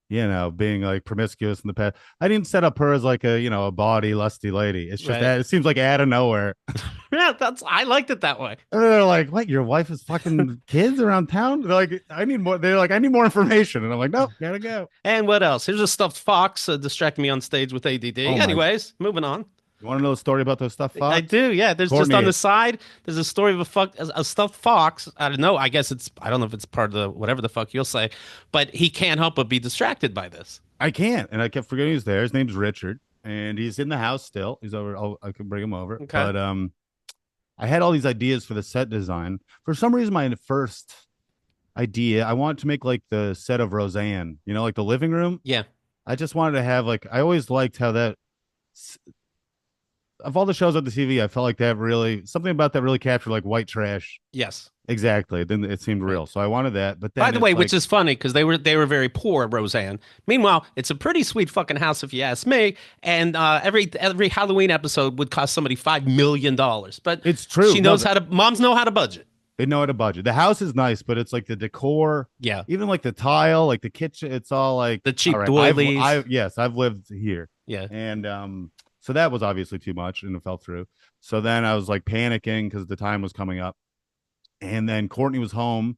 being like promiscuous in the past. I didn't set up her as like a bawdy, lusty lady. It's just Right. that it seems like out of nowhere. Yeah, I liked it that way. And they're like, "What? Your wife is fucking kids around town?" They're like, "I need more." They're like, "I need more information," and I'm like, "Nope, gotta go." And what else? Here's a stuffed fox distracting me on stage with ADD. Oh my! Anyways, moving on. You want to know a story about those stuffed I fox? do, yeah. There's just on Courtney, the side. There's a story of a stuffed fox. I don't know. I guess it's. I don't know if it's part of the whatever the fuck you'll say, but he can't help but be distracted by this. I can't, and I kept forgetting he's there. His name's Richard, and he's in the house still. He's over. I can bring him over, Okay. but I had all these ideas for the set design. For some reason, my first idea, I wanted to make like the set of Roseanne, like the living room. Yeah. I just wanted to have like I always liked how that of all the shows on the TV, I felt like that really something about that really captured like white trash. Yes. Exactly. Then it seemed Right. real. So I wanted that. But By then the it's way, like, which is funny because they were very poor, Roseanne. Meanwhile, it's a pretty sweet fucking house if you ask me. And every Halloween episode would cost somebody $5 million. But it's true. she No, knows how to. Moms know how to budget. they know how to budget. The house is nice, but it's like the decor, Yeah. even like the tile, like the kitchen. It's all like The cheap all right, doilies. yes, I've lived here, Yeah. and so that was obviously too much, and it fell through. So then I was like panicking because the time was coming up, and then Courtney was home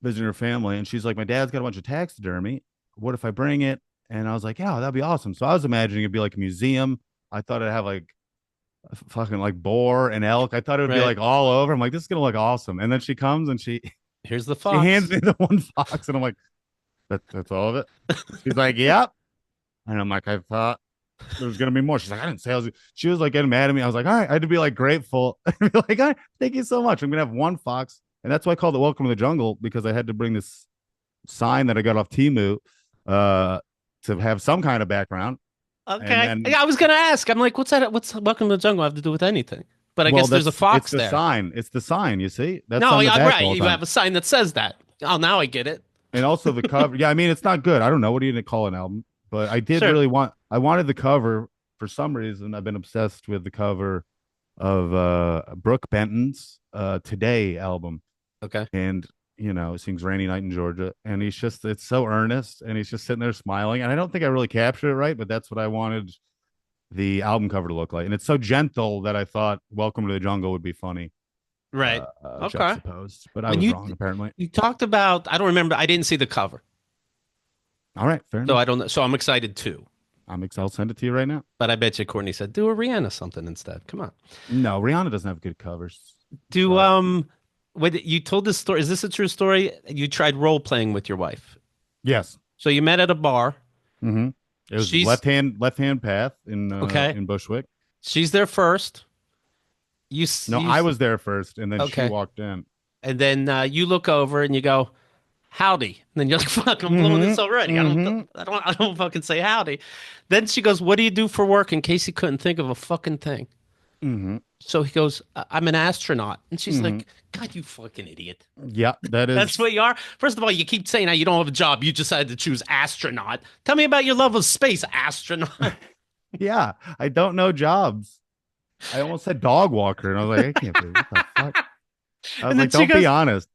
visiting her family, and she's like, "My dad's got a bunch of taxidermy. What if I bring it?" And I was like, "Yeah, that'd be awesome." So I was imagining it'd be like a museum. I thought it'd have like fucking like boar and elk. I thought it would be Right. like all over. I'm like, this is gonna look awesome. And then she comes and she Here's the she hands fox. me the one fox, and I'm like, that's all of it. She's like, yep. And I'm like, I thought there was gonna be more. She's like, I didn't say I was. She was like getting mad at me. I was like, all right. I had to be like grateful. Be like, all right, thank you so much. I'm gonna have one fox, and that's why I called it Welcome to the Jungle because I had to bring this sign that I got off Timu to have some kind of background. And Okay. then Yeah, I was gonna ask. I'm like, what's that? What's Welcome to the Jungle have to do with anything? But I well, guess there's a that's it's fox the there. sign. It's the sign, you see? That's No, on the yeah, back the right. whole You time. have a sign that says that. Oh, now I get it. And also the cover. Yeah, I mean it's not good. I don't know what are you gonna call an album, but Sure. I wanted the cover for some reason. I've been obsessed with the cover of Brooke Benton's Today album. Okay. And it sings Rainy Night in Georgia, and it's so earnest, and he's just sitting there smiling. And I don't think I really captured it right, but that's what I wanted the album cover to look like. And it's so gentle that I thought Welcome to the Jungle would be funny, Right. Okay. juxtaposed. But I When was you wrong, apparently. you talked about, I don't remember. I didn't see the cover, All right, fair so enough. I don't know. So I'm excited too. I'll send it to you right now. But I bet you Courtney said do a Rihanna something instead. Come on. No, Rihanna doesn't have good covers. Do Sorry. when you told this story, is this a true story? You tried role playing with your wife. Yes. So you met at a bar. Mm-hmm. It was She's left hand path okay. in Bushwick. She's there first. No, I was there first, and then she okay. walked in. And then you look over and you go, "Howdy." And then you're like, "Fuck, I'm blowing this Mm-hmm. already. Mm-hmm. I don't fucking say howdy." Then she goes, "What do you do for work?" In case he couldn't think of a fucking thing. Mm-hmm. So he goes, "I'm an astronaut." And she's Mm-hmm. like, "God, you fucking idiot." Yeah, that That's is. what you are. First of all, you keep saying how you don't have a job. You decided to choose astronaut. Tell me about your love of space, astronaut. Yeah, I don't know jobs. I almost said dog walker, and I was like, I can't believe what the fuck. I was And then like, she don't be goes, honest.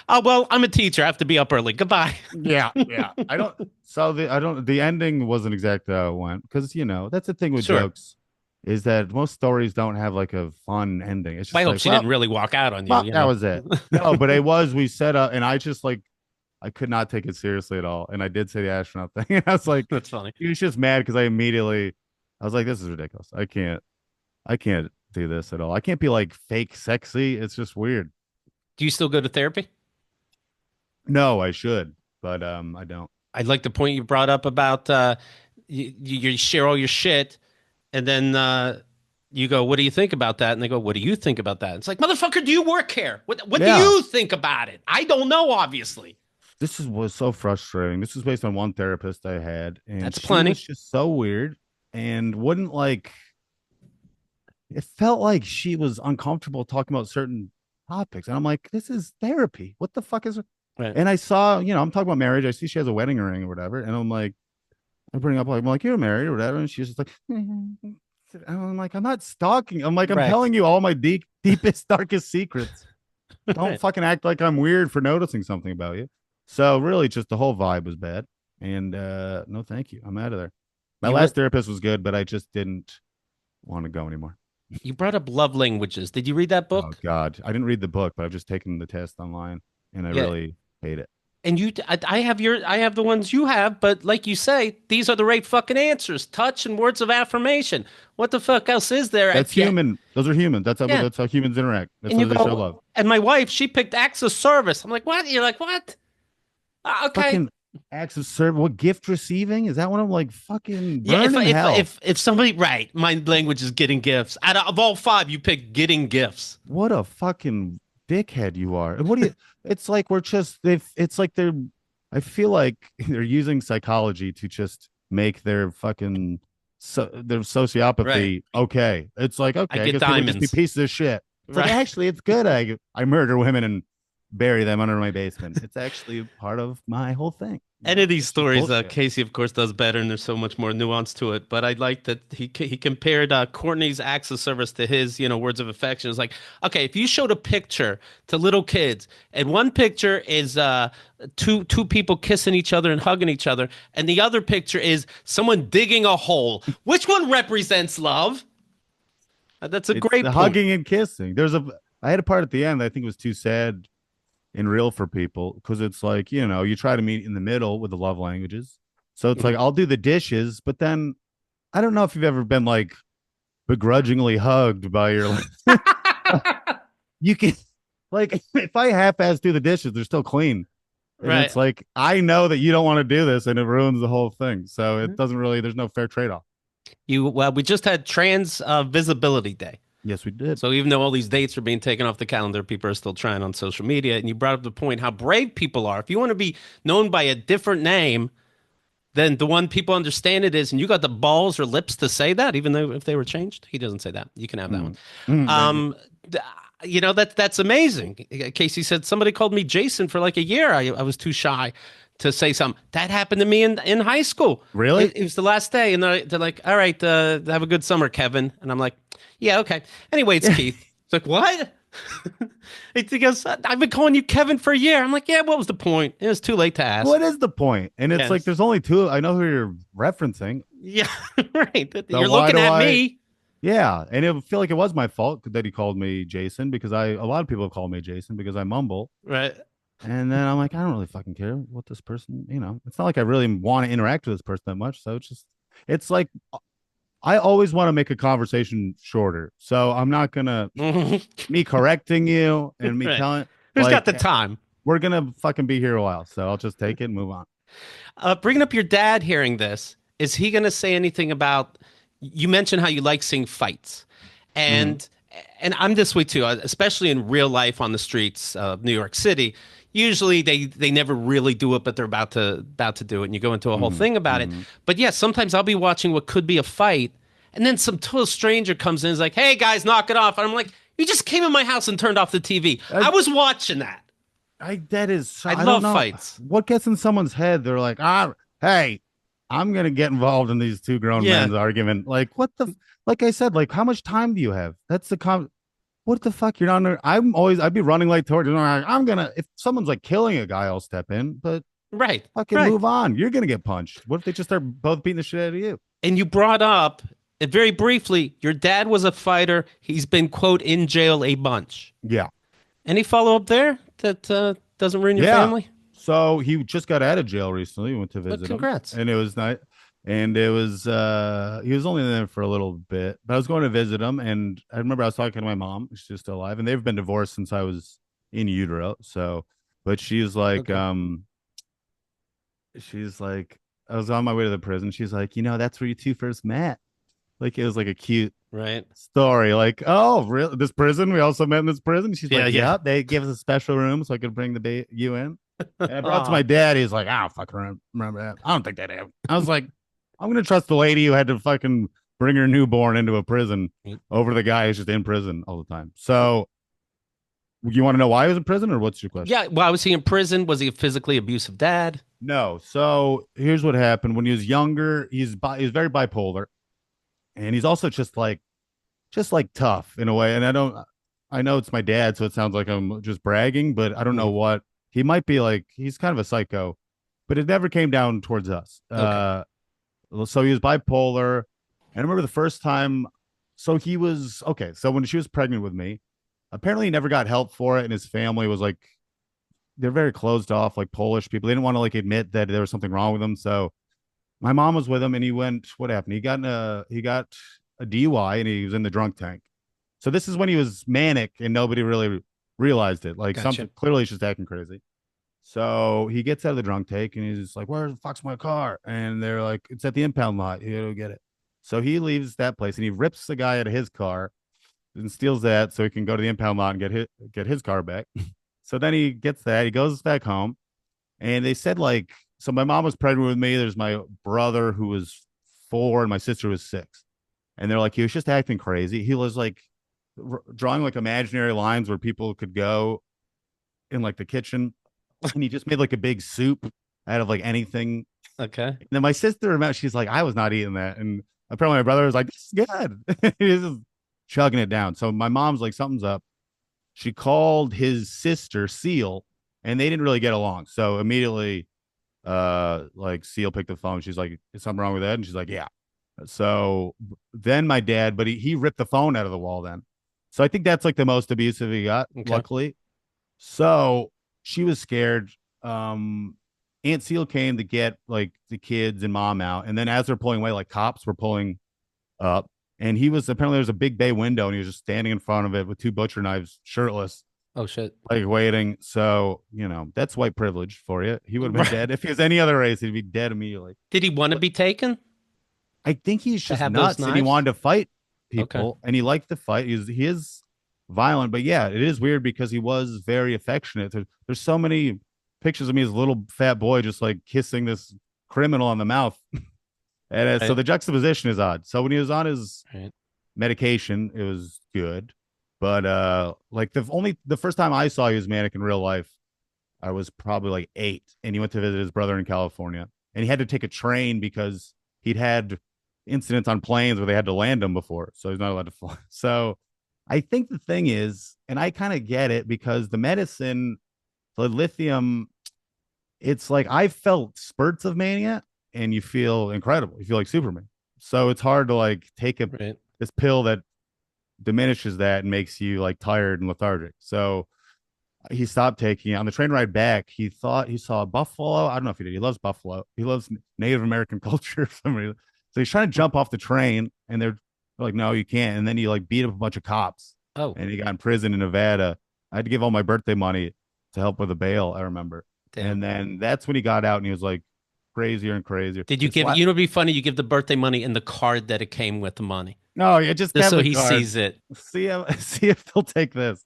"Oh well, I'm a teacher. I have to be up early. Goodbye." Yeah, yeah. I don't. So the ending wasn't exactly how it went because that's the thing with Sure. jokes is that most stories don't have like a fun ending. It's I just hope like, she didn't really walk out on you. well, You that know. was it. No, but it was. We set up, and I just like I could not take it seriously at all, and I did say the astronaut thing. And I was like, That's funny. he was just mad because I was like, this is ridiculous. I can't do this at all. I can't be like fake sexy. It's just weird. Do you still go to therapy? No, I should, but I don't. I'd like the point you brought up about you share all your shit, and then you go, "What do you think about that?" And they go, "What do you think about that?" It's like, motherfucker, do you work here? What do Yeah, you think about it? I don't know, obviously. was so frustrating. This was based on one therapist I had, and That's she was plenty. just so weird and wouldn't like. It felt like she was uncomfortable talking about certain topics, and I'm like, this is therapy. What the fuck is? Right. And I saw, I'm talking about marriage. I see she has a wedding ring or whatever, and I'm like, I bring up like, you're married or whatever, and she's just like, I'm like, I'm not stalking. I'm like, I'm Right. telling you all my deepest, darkest secrets. Don't Right. fucking act like I'm weird for noticing something about you. So really, just the whole vibe was bad. And no, thank you. I'm out of there. My You last went. therapist was good, but I just didn't want to go anymore. You brought up love languages. Did you read that Oh book? God, I didn't read the book, but I've just taken the test online, and I Yeah. really hate it. And I have the ones you have, but like you say, these are the right fucking answers. Touch and words of affirmation. What the fuck else is there? That's human. Those are humans. Yeah. That's how humans interact. That's And how you they show go, love. and my wife, she picked acts of service. I'm like, what? You're like, what? Okay. Fucking acts of service. What gift receiving? Is that one I'm like fucking Yeah, burn in hell? if somebody right, my language is getting gifts. Of all five, you picked getting gifts. What a fucking dickhead you are. And what do you it's like we're just they've it's like they're I feel like they're using psychology to just make their fucking their Right. sociopathy okay. It's like I okay, I get guess people just be diamonds. pieces of shit. It's like Right. actually it's good. I murder women and bury them under my basement. It's actually part of my whole thing. Any of these It's just stories, bullshit. Casey, of course, does better, and there's so much more nuance to it. But I like that he compared Courtney's acts of service to his, words of affection. It's like, okay, if you showed a picture to little kids, and one picture is two people kissing each other and hugging each other, and the other picture is someone digging a hole, which one represents love? That's a It's great the point. hugging and kissing. I had a part at the end that I think was too sad and real for people because it's like, you try to meet in the middle with the love languages. So it's like I'll do the dishes, but then I don't know if you've ever been like begrudgingly hugged by your you can like if I half-ass do the dishes, they're still clean. And Right. it's like I know that you don't want to do this and it ruins the whole thing. So it doesn't really there's no fair trade-off. We just had Trans Visibility Day. Yes, we did. So even though all these dates are being taken off the calendar, people are still trying on social media. And you brought up the point how brave people are. If you want to be known by a different name, then the one people understand it is, and you got the balls or lips to say that, even though if they were changed, he doesn't say that. You can have that one. Mm. Thank you. Um, th- that's amazing. Casey said somebody called me Jason for like a year. I was too shy to say something. That happened to me in high school. Really? It was the last day, and they're like, "All right, have a good summer, Kevin." And I'm like, "Yeah, okay." Anyway, it's Yeah. Keith. It's like, what? He goes, "I've been calling you Kevin for a year." I'm like, "Yeah, what was the point? It was too late to What ask." is the point? And it's like Yes. there's only two. I know who you're referencing. Yeah, right. So You're why looking do at I? me. Yeah, and it feel like it was my fault that he called me Jason because I a lot of people have called me Jason because I mumble. Right. And then I'm like, I don't really fucking care what this person, it's not like I really want to interact with this person that much. So it's like I always want to make a conversation shorter. So I'm not gonna me correcting you and me Right. telling Who's got like the time? we're gonna fucking be here a while. So I'll just take it and move on. Bringing up your dad hearing this, is he going to say anything about? You mentioned how you like seeing fights, Mm-hmm. and and I'm this way too, especially in real life on the streets of New York City. Usually they never really do it, but they're about to do it, and you go into a whole Mm-hmm. thing about it. Mm-hmm. But yeah, sometimes I'll be watching what could be a fight, and then some total stranger comes in and is like, "Hey guys, knock it off," and I'm like, "You just came in my house and turned off the TV. I I was watching that. that is I I don't love know fights." what gets in someone's head. They're like, hey, I'm gonna get involved in these two grown Yeah, men's argument. Like, what the like I said, like how much time do you have? That's the what the fuck? You're not I'd be running late towards I'm gonna if someone's like killing a guy, I'll step in, but right, fucking right. move on. You're gonna get punched. What if they just start both beating the shit out of you? And you brought up very briefly, your dad was a fighter. He's been, quote, in jail a bunch. Yeah. Any follow up there that doesn't ruin your Yeah. family? So he just got out of jail recently. We went to But visit him, congrats. and it was nice. And it was he was only there for a little bit, but I was going to visit him, and I remember I was talking to my mom. She's still alive, and they've been divorced since I was in utero. So, but Okay. she's like, I was on my way to the prison. She's like, that's where you two first met. Like it was like a cute Right. story. Like, oh, really? This prison? We also met in this prison. She's Yeah, like, yeah. yeah, they gave us a special room so I could bring you in. And I brought it to Oh, my dad. He's like, I don't fucking remember that. I don't think that happened. I was like, I'm gonna trust the lady who had to fucking bring her newborn into a prison over the guy who's just in prison all the time. So you want to know why he was in prison, or what's your question? yeah. Well, was he in prison? Was he a physically abusive dad? No. So here's what happened when he was younger. He's very bipolar, and he's also just like tough in a way. And I know it's my dad, so it sounds like I'm just bragging, but I don't know Mhm. what he might be like. He's kind of a psycho, but it never came down towards us. Okay. So he was bipolar. And I remember the first time. So he was okay. So when she was pregnant with me, apparently he never got help for it, and his family was like they're very closed off, like Polish people. They didn't want to like admit that there was something wrong with him. So my mom was with him, and he went. What happened? He got a DUI, and he was in the drunk tank. So this is when he was manic, and nobody really realized it. Like Gotcha. something clearly he's just acting crazy. So he gets out of the drunk tank, and he's like, "Where the fuck's my car?" And they're like, "It's at the impound lot. You go get it." So he leaves that place, and he rips the guy out of his car and steals that, so he can go to the impound lot and get his car back. So then he gets that. He goes back home, and they said like, so my mom was pregnant with me. There's my brother who was 4, and my sister was 6, and they're like, he was just acting crazy. He was like drawing like imaginary lines where people could go in like the kitchen, and he just made like a big soup out of like anything. Okay. And then my sister, she's like, I was not eating that, and apparently my brother was like, this is good. He's just chugging it down. So my mom's like, something's up. She called his sister Seal, and they didn't really get along. So immediately, like Seal picked the phone. She's like, "Is something wrong with Ed?" And she's like, "Yeah." So then my dad, but he ripped the phone out of the wall then. So I think that's like the most abusive he got, Okay. luckily. So she was scared. Aunt Seal came to get like the kids and mom out. And then as they're pulling away, like cops were pulling up. And he was apparently there was a big bay window, and he was just standing in front of it with 2 butcher knives, shirtless, Oh shit. like waiting. So, that's white privilege for you. He would have been Right. dead. If he was any other race, he'd be dead immediately. Did he want to But be taken I think he's to just have those nuts, and he knives? wanted to fight Okay. people, and he liked to fight. He is violent, but yeah, it is weird because he was very affectionate. There's so many pictures of me as a little fat boy just like kissing this criminal on the mouth. And so Right. the juxtaposition is odd. So when he was on his Right. medication, it was good. But like the first time I saw he was manic in real life, I was probably like 8, and he went to visit his brother in California, and he had to take a train because he'd had incidents on planes where they had to land him before, so he's not allowed to fly. So I think the thing is, and I kind of get it because the medicine, the lithium, it's like I felt spurts of mania, and you feel incredible. You feel like Superman. So it's hard to like take a Right. this pill that diminishes that and makes you like tired and lethargic. So he stopped taking it. On the train ride back, he thought he saw a buffalo. I don't know if he did. He loves buffalo. He loves Native American culture for some reason. So he's trying to jump off the train, and they're like, "No, you can't." And then he like beat up a bunch of cops, Oh, and he got in prison in Nevada. I had to give all my birthday money to help with the bail. I remember, damn. and then that's when he got out, and he was like crazier and crazier. Did you It's give, it'd be funny, you give the birthday money and the card that it came with the money, no, you just just have so the he card. sees it. See if they'll take this.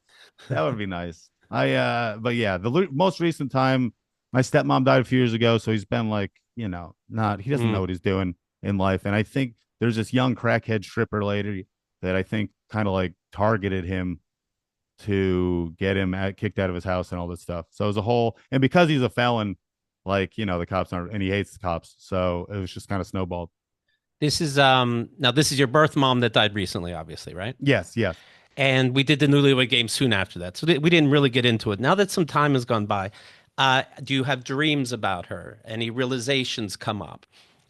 That would be nice. But yeah, the most recent time, my stepmom died a few years ago, so he's been like, not he doesn't know Mm. what he's doing in life, and I think there's this young crackhead stripper lady that I think kind of like targeted him to get him kicked out of his house and all this stuff. So as a whole, and because he's a felon, like the cops aren't, and he hates the cops, so it was just kind of snowballed. This is now this is your birth mom that died recently, obviously, right? Yes, yes. And we did the Newlywed Game soon after that, so we didn't really get into it. Now that some time has gone by, do you have dreams about her? Any realizations come up?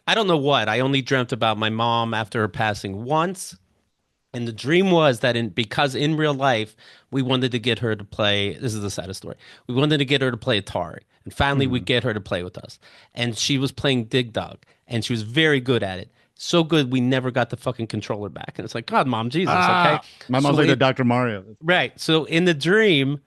I don't know what. I only dreamt about my mom after her passing once, and the dream was that because in real life we wanted to get her to play. This is the saddest story. We wanted to get her to play Atari, and finally we Hmm. get her to play with us. And she was playing Dig Dug, and she was very good at it. So good we never got the fucking controller back. And it's like, God, mom, Jesus, okay. My mom's So like the it Dr. Mario. right. So in the dream,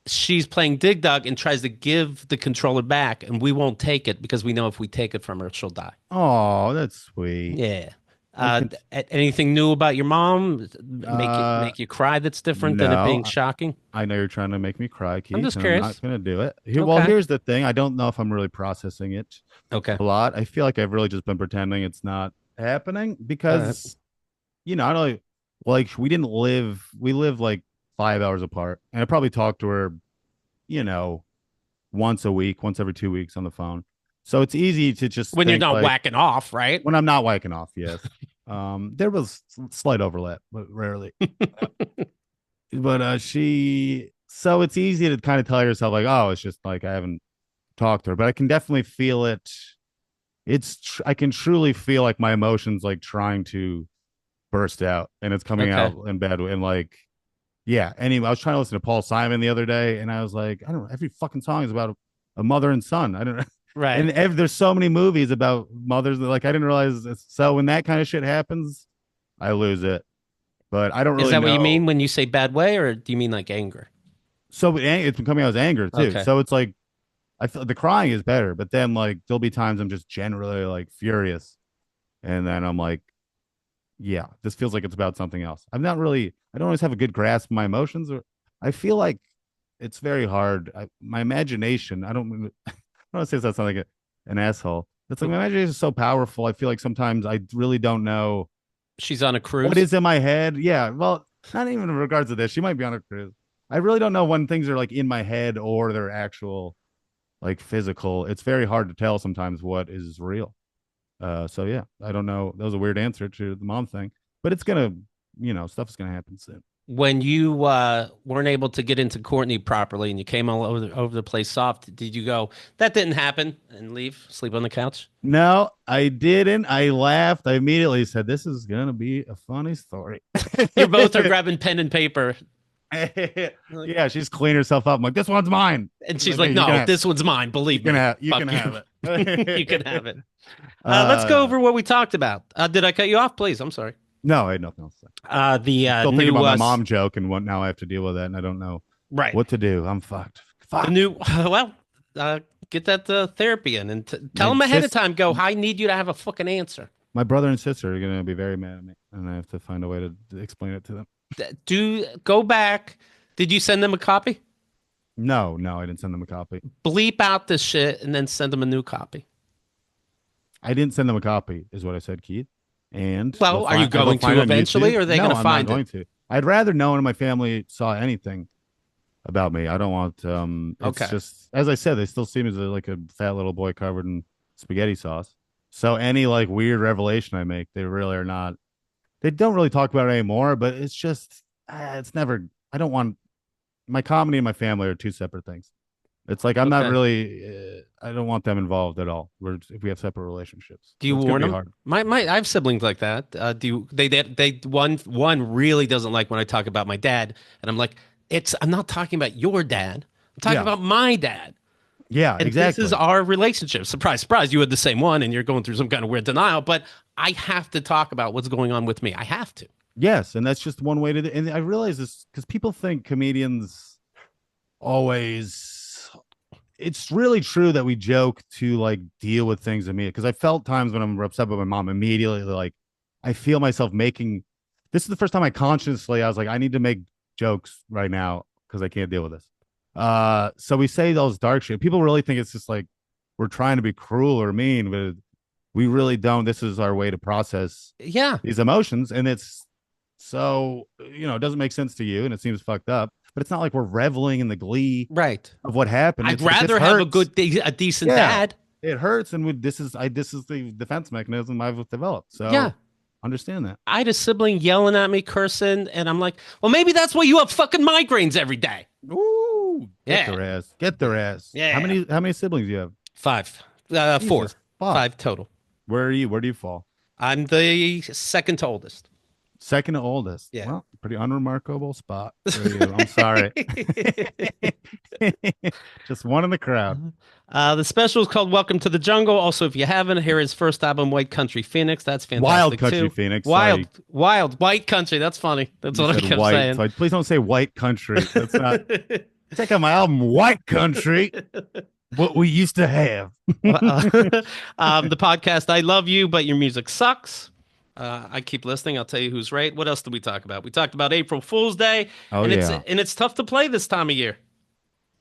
she's playing Dig Dug and tries to give the controller back, and we won't take it because we know if we take it from her, she'll die. Oh, that's sweet. Yeah. I can. Anything new about your mom Uh, make you cry that's different than it being no, shocking? I know you're trying to make me cry, I'm Keith, just and I'm curious. not going to do it. Well, Okay. here's the thing. I don't know if I'm really processing it Okay. a lot. I feel like I've really just been pretending it's not happening All right. because, I don't like we lived like 5 hours apart, and I probably talked to her, you know, once a week, once every 2 weeks on the phone. So it's easy to just When you're think not like whacking off, right? when I'm not whacking off. Yes. There was slight overlap, but rarely. But so it's easy to kind of tell yourself like, oh, it's just like I haven't talked to her, but I can definitely feel it. I can truly feel like my emotions like trying to burst out, and it's coming Okay. out in bad way. And like, yeah. Anyway, I was trying to listen to Paul Simon the other day, and I was like, I don't know, every fucking song is about a mother and son. I don't know. Right. And there's so many movies about mothers that like I didn't realize. So when that kind of shit happens, I lose it. But I don't Is really that what you know. mean when you say bad way, or do you mean like anger? So it's been coming out as anger too. Okay. So it's like I feel the crying is better, but then like there'll be times I'm just generally like furious, and then I'm like, yeah, this feels like it's about something else. I don't always have a good grasp of my emotions, or I feel like it's very hard. My imagination, I don't want to say that sound like an asshole. It's like my imagination is so powerful. I feel like sometimes I really don't know She's on a what cruise. is in my head. Yeah, well, not even in regards to this. She might be on a cruise. I really don't know when things are like in my head or they're actual like physical. It's very hard to tell sometimes what is real. So yeah, I don't know. That was a weird answer to the mom thing, but it's gonna, stuff is gonna happen soon. When you weren't able to get into Courtney properly and you came all over the place soft, did you go, that didn't happen and leave, sleep on the couch? No, I didn't. I laughed. I immediately said, "This is gonna be a funny story." You both are grabbing pen and paper. Like, Yeah, she's cleaning herself up. I'm like, "This one's mine." and She's she's like, like, "Hey, no, this one's mine. you Believe can me. have, you can Fuck you. have You can have it." it. Let's go over what we talked about. Did I cut you off? Please. I'm sorry. No, I had nothing else to say. The I'm still thinking new about my mom joke and what now I have to deal with that, and I don't know right. what to do. I'm fucked. The Fuck. new well, get that therapy in and tell My them ahead of sis, time. Go. I need you to have a fucking answer. my brother and sister are gonna be very mad at me, and I have to find a way to explain it to them. Do go back. Did you send them a copy? No, no, I didn't send them a copy. Bleep out this shit and then send them a new copy. I didn't send them a copy, is what I said, Keith. And they'll Well, are you find they'll going find to it on eventually, YouTube. or are they going No, to I'm not find it? going to. I'd rather no one in my family saw anything about me. I don't want it's Okay. just as I said, they still see me as like a fat little boy covered in spaghetti sauce. So any like weird revelation I make, they really are not they don't really talk about it anymore, but it's just it's never I don't want my comedy and my family are two separate things. It's like I'm not Okay. really I don't want them involved at all. If we have separate relationships. Do So you it's going warn to be them? hard. I have siblings like that. Do you, they one really doesn't like when I talk about my dad, and I'm like, I'm not talking about your dad. I'm talking Yeah. about my dad. Yeah, And this is exactly. our relationship. Surprise, surprise, you had the same one and you're going through some kind of weird denial, but I have to talk about what's going on with me. I have to. Yes, and that's just one way to and I realize this because people think comedians always it's really true that we joke to like deal with things immediately because I felt times when I'm upset with my mom immediately like I feel myself making this is the first time I was like I need to make jokes right now because I can't deal with this. So we say those dark shit. People really think it's just like we're trying to be cruel or mean, but we really don't. This is our way to process Yeah, these emotions, and it's so it doesn't make sense to you, and it seems fucked up. But it's not like we're reveling in the glee right. of what happened. I'd It's like this rather have hurts. a decent Yeah, dad. it hurts, and this is the defense mechanism I've developed. Yeah. So understand that. I had a sibling yelling at me, cursing, and I'm like, well, maybe that's why you have fucking migraines every day. Ooh, get Yeah. their ass, get their ass. Yeah. How many siblings do you have? Five. Four. Jesus fuck. Five total. Where are you? Where do you fall? I'm the second to oldest. Second oldest. Yeah. Well, pretty unremarkable spot for you. I'm sorry. Just one in the crowd. The special is called Welcome to the Jungle. Also, if you haven't, hear his first album, White Country Phoenix. That's Wild fantastic country, too. Phoenix. Wild, I wild, white country. That's funny. That's You what I said kept white, saying. so please don't say white country. That's not. Check out my album, White Country. What we used to have. Well, the podcast, I love you, but your music sucks. I keep listening. I'll tell you who's right. What else did we talk about? We talked about April Fool's Day, Oh and yeah, it's tough to play this time of year.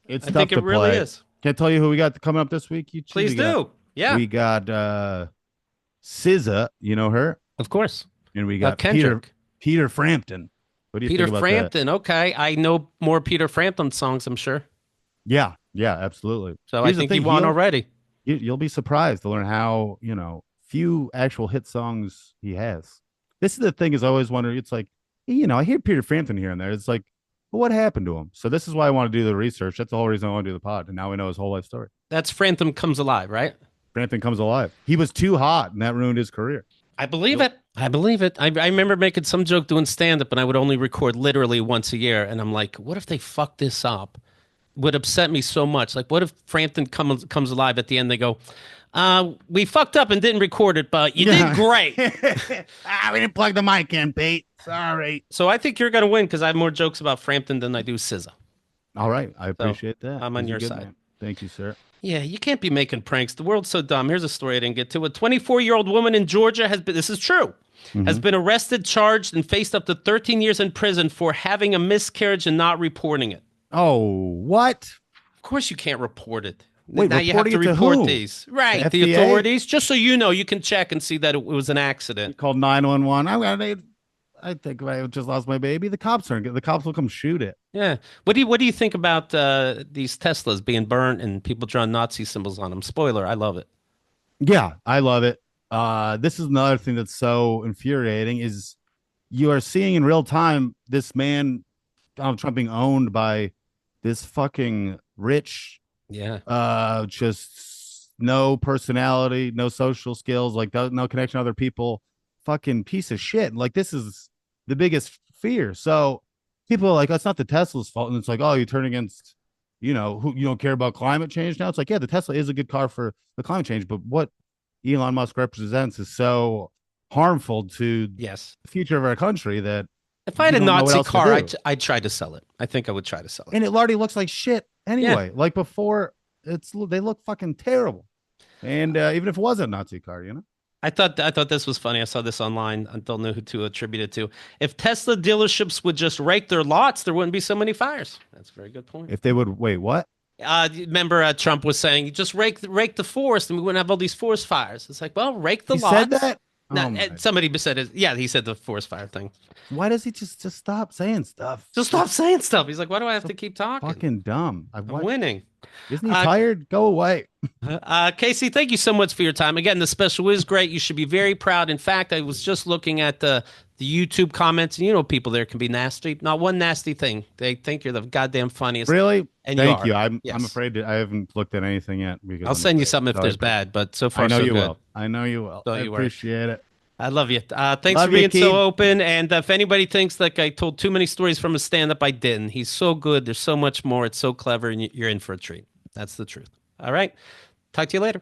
it's I tough think it to really play. is. Can't tell you who we got coming up this week. You choose. Please do. Yeah, We got SZA. You know her, of course. and we got Kendrick. Peter Frampton. What do you Peter think about that? Frampton. Okay, I know more Peter Frampton songs, I'm sure. Yeah, yeah, absolutely. So I Here's the think you thing. won already. You'll be surprised to learn how few actual hit songs he has. This is the thing is I always wonder. It's like I hear Peter Frampton here and there. It's like, well, what happened to him? So this is why I want to do the research. That's the whole reason I want to do the pod. And now we know his whole life story. That's Frampton Comes Alive, right? Frampton comes alive. He was too hot, and that ruined his career. I believe it. I believe it. I remember making some joke doing stand up, and I would only record literally once a year. And I'm like, what if they fuck this up? Would upset me so much. Like, what if Frampton comes alive at the end? They go, we fucked up and didn't record it, but you did great. We didn't plug the mic in, Pete. Sorry. So I think you're going to win because I have more jokes about Frampton than I do SZA. All right. I appreciate that. I'm on He's a your good side. man. Thank you, sir. Yeah, you can't be making pranks. The world's so dumb. Here's a story I didn't get to. A 24-year-old woman in Georgia this is true, has been arrested, charged, and faced up to 13 years in prison for having a miscarriage and not reporting it. Oh, what? Of course you can't report it. Wait, Now you have reporting to it to report who? these. Right, the FDA? authorities, just so you know, you can check and see that it was an accident. Called 911. I think I just lost my baby. The cops aren't. The cops will come shoot it. Yeah. What do you think about these Teslas being burnt and people drawing Nazi symbols on them? Spoiler, I love it. Yeah, I love it. This is another thing that's so infuriating is you are seeing in real time this man Donald Trump being owned by this fucking rich, Yeah. just no personality, no social skills, like no connection to other people, fucking piece of shit. Like this is the biggest fear. So people are like, oh, it's not the Tesla's fault, and it's like, oh, you turn against, who you don't care about climate change now. It's like, yeah, the Tesla is a good car for the climate change, but what Elon Musk represents is so harmful to Yes. the future of our country that If I had you a don't know what Nazi else to car, do. I'd try to sell it. I think I would try to sell it. And it already looks like shit anyway. Like before, they look fucking terrible. And even if it was a Nazi car, I thought this was funny. I saw this online. I don't know who to attribute it to. If Tesla dealerships would just rake their lots, there wouldn't be so many fires. That's a very good point. if they would wait, what? Remember, Trump was saying, "You just rake the forest, and we wouldn't have all these forest fires." It's like, well, rake the He said lots. that. Now, Oh my! somebody said it. Yeah, he said the forest fire thing. Why does he just stop saying stuff? Just stop It's saying stuff. He's like, why do I have so to keep talking? fucking dumb. I I'm what? winning. Isn't he Uh, tired? Go away. Casey, thank you so much for your time. Again, the special is great. You should be very proud. In fact, I was just looking at the YouTube comments, and you know, people there can be nasty. Not one nasty thing. They think you're the goddamn funniest, Really? and you Thank are. you. I'm Yes, afraid I haven't looked at anything yet because I'll I'm send you afraid. something if So I there's appreciate. bad, but so I far know so you good. will. I know you will. Don't I you worry. appreciate it. I love you. Thanks for Love you, being so Keith. open. And if anybody thinks like I told too many stories from a stand-up, I didn't. He's so good. There's so much more. It's so clever, and you're in for a treat. That's the truth. All right. Talk to you later.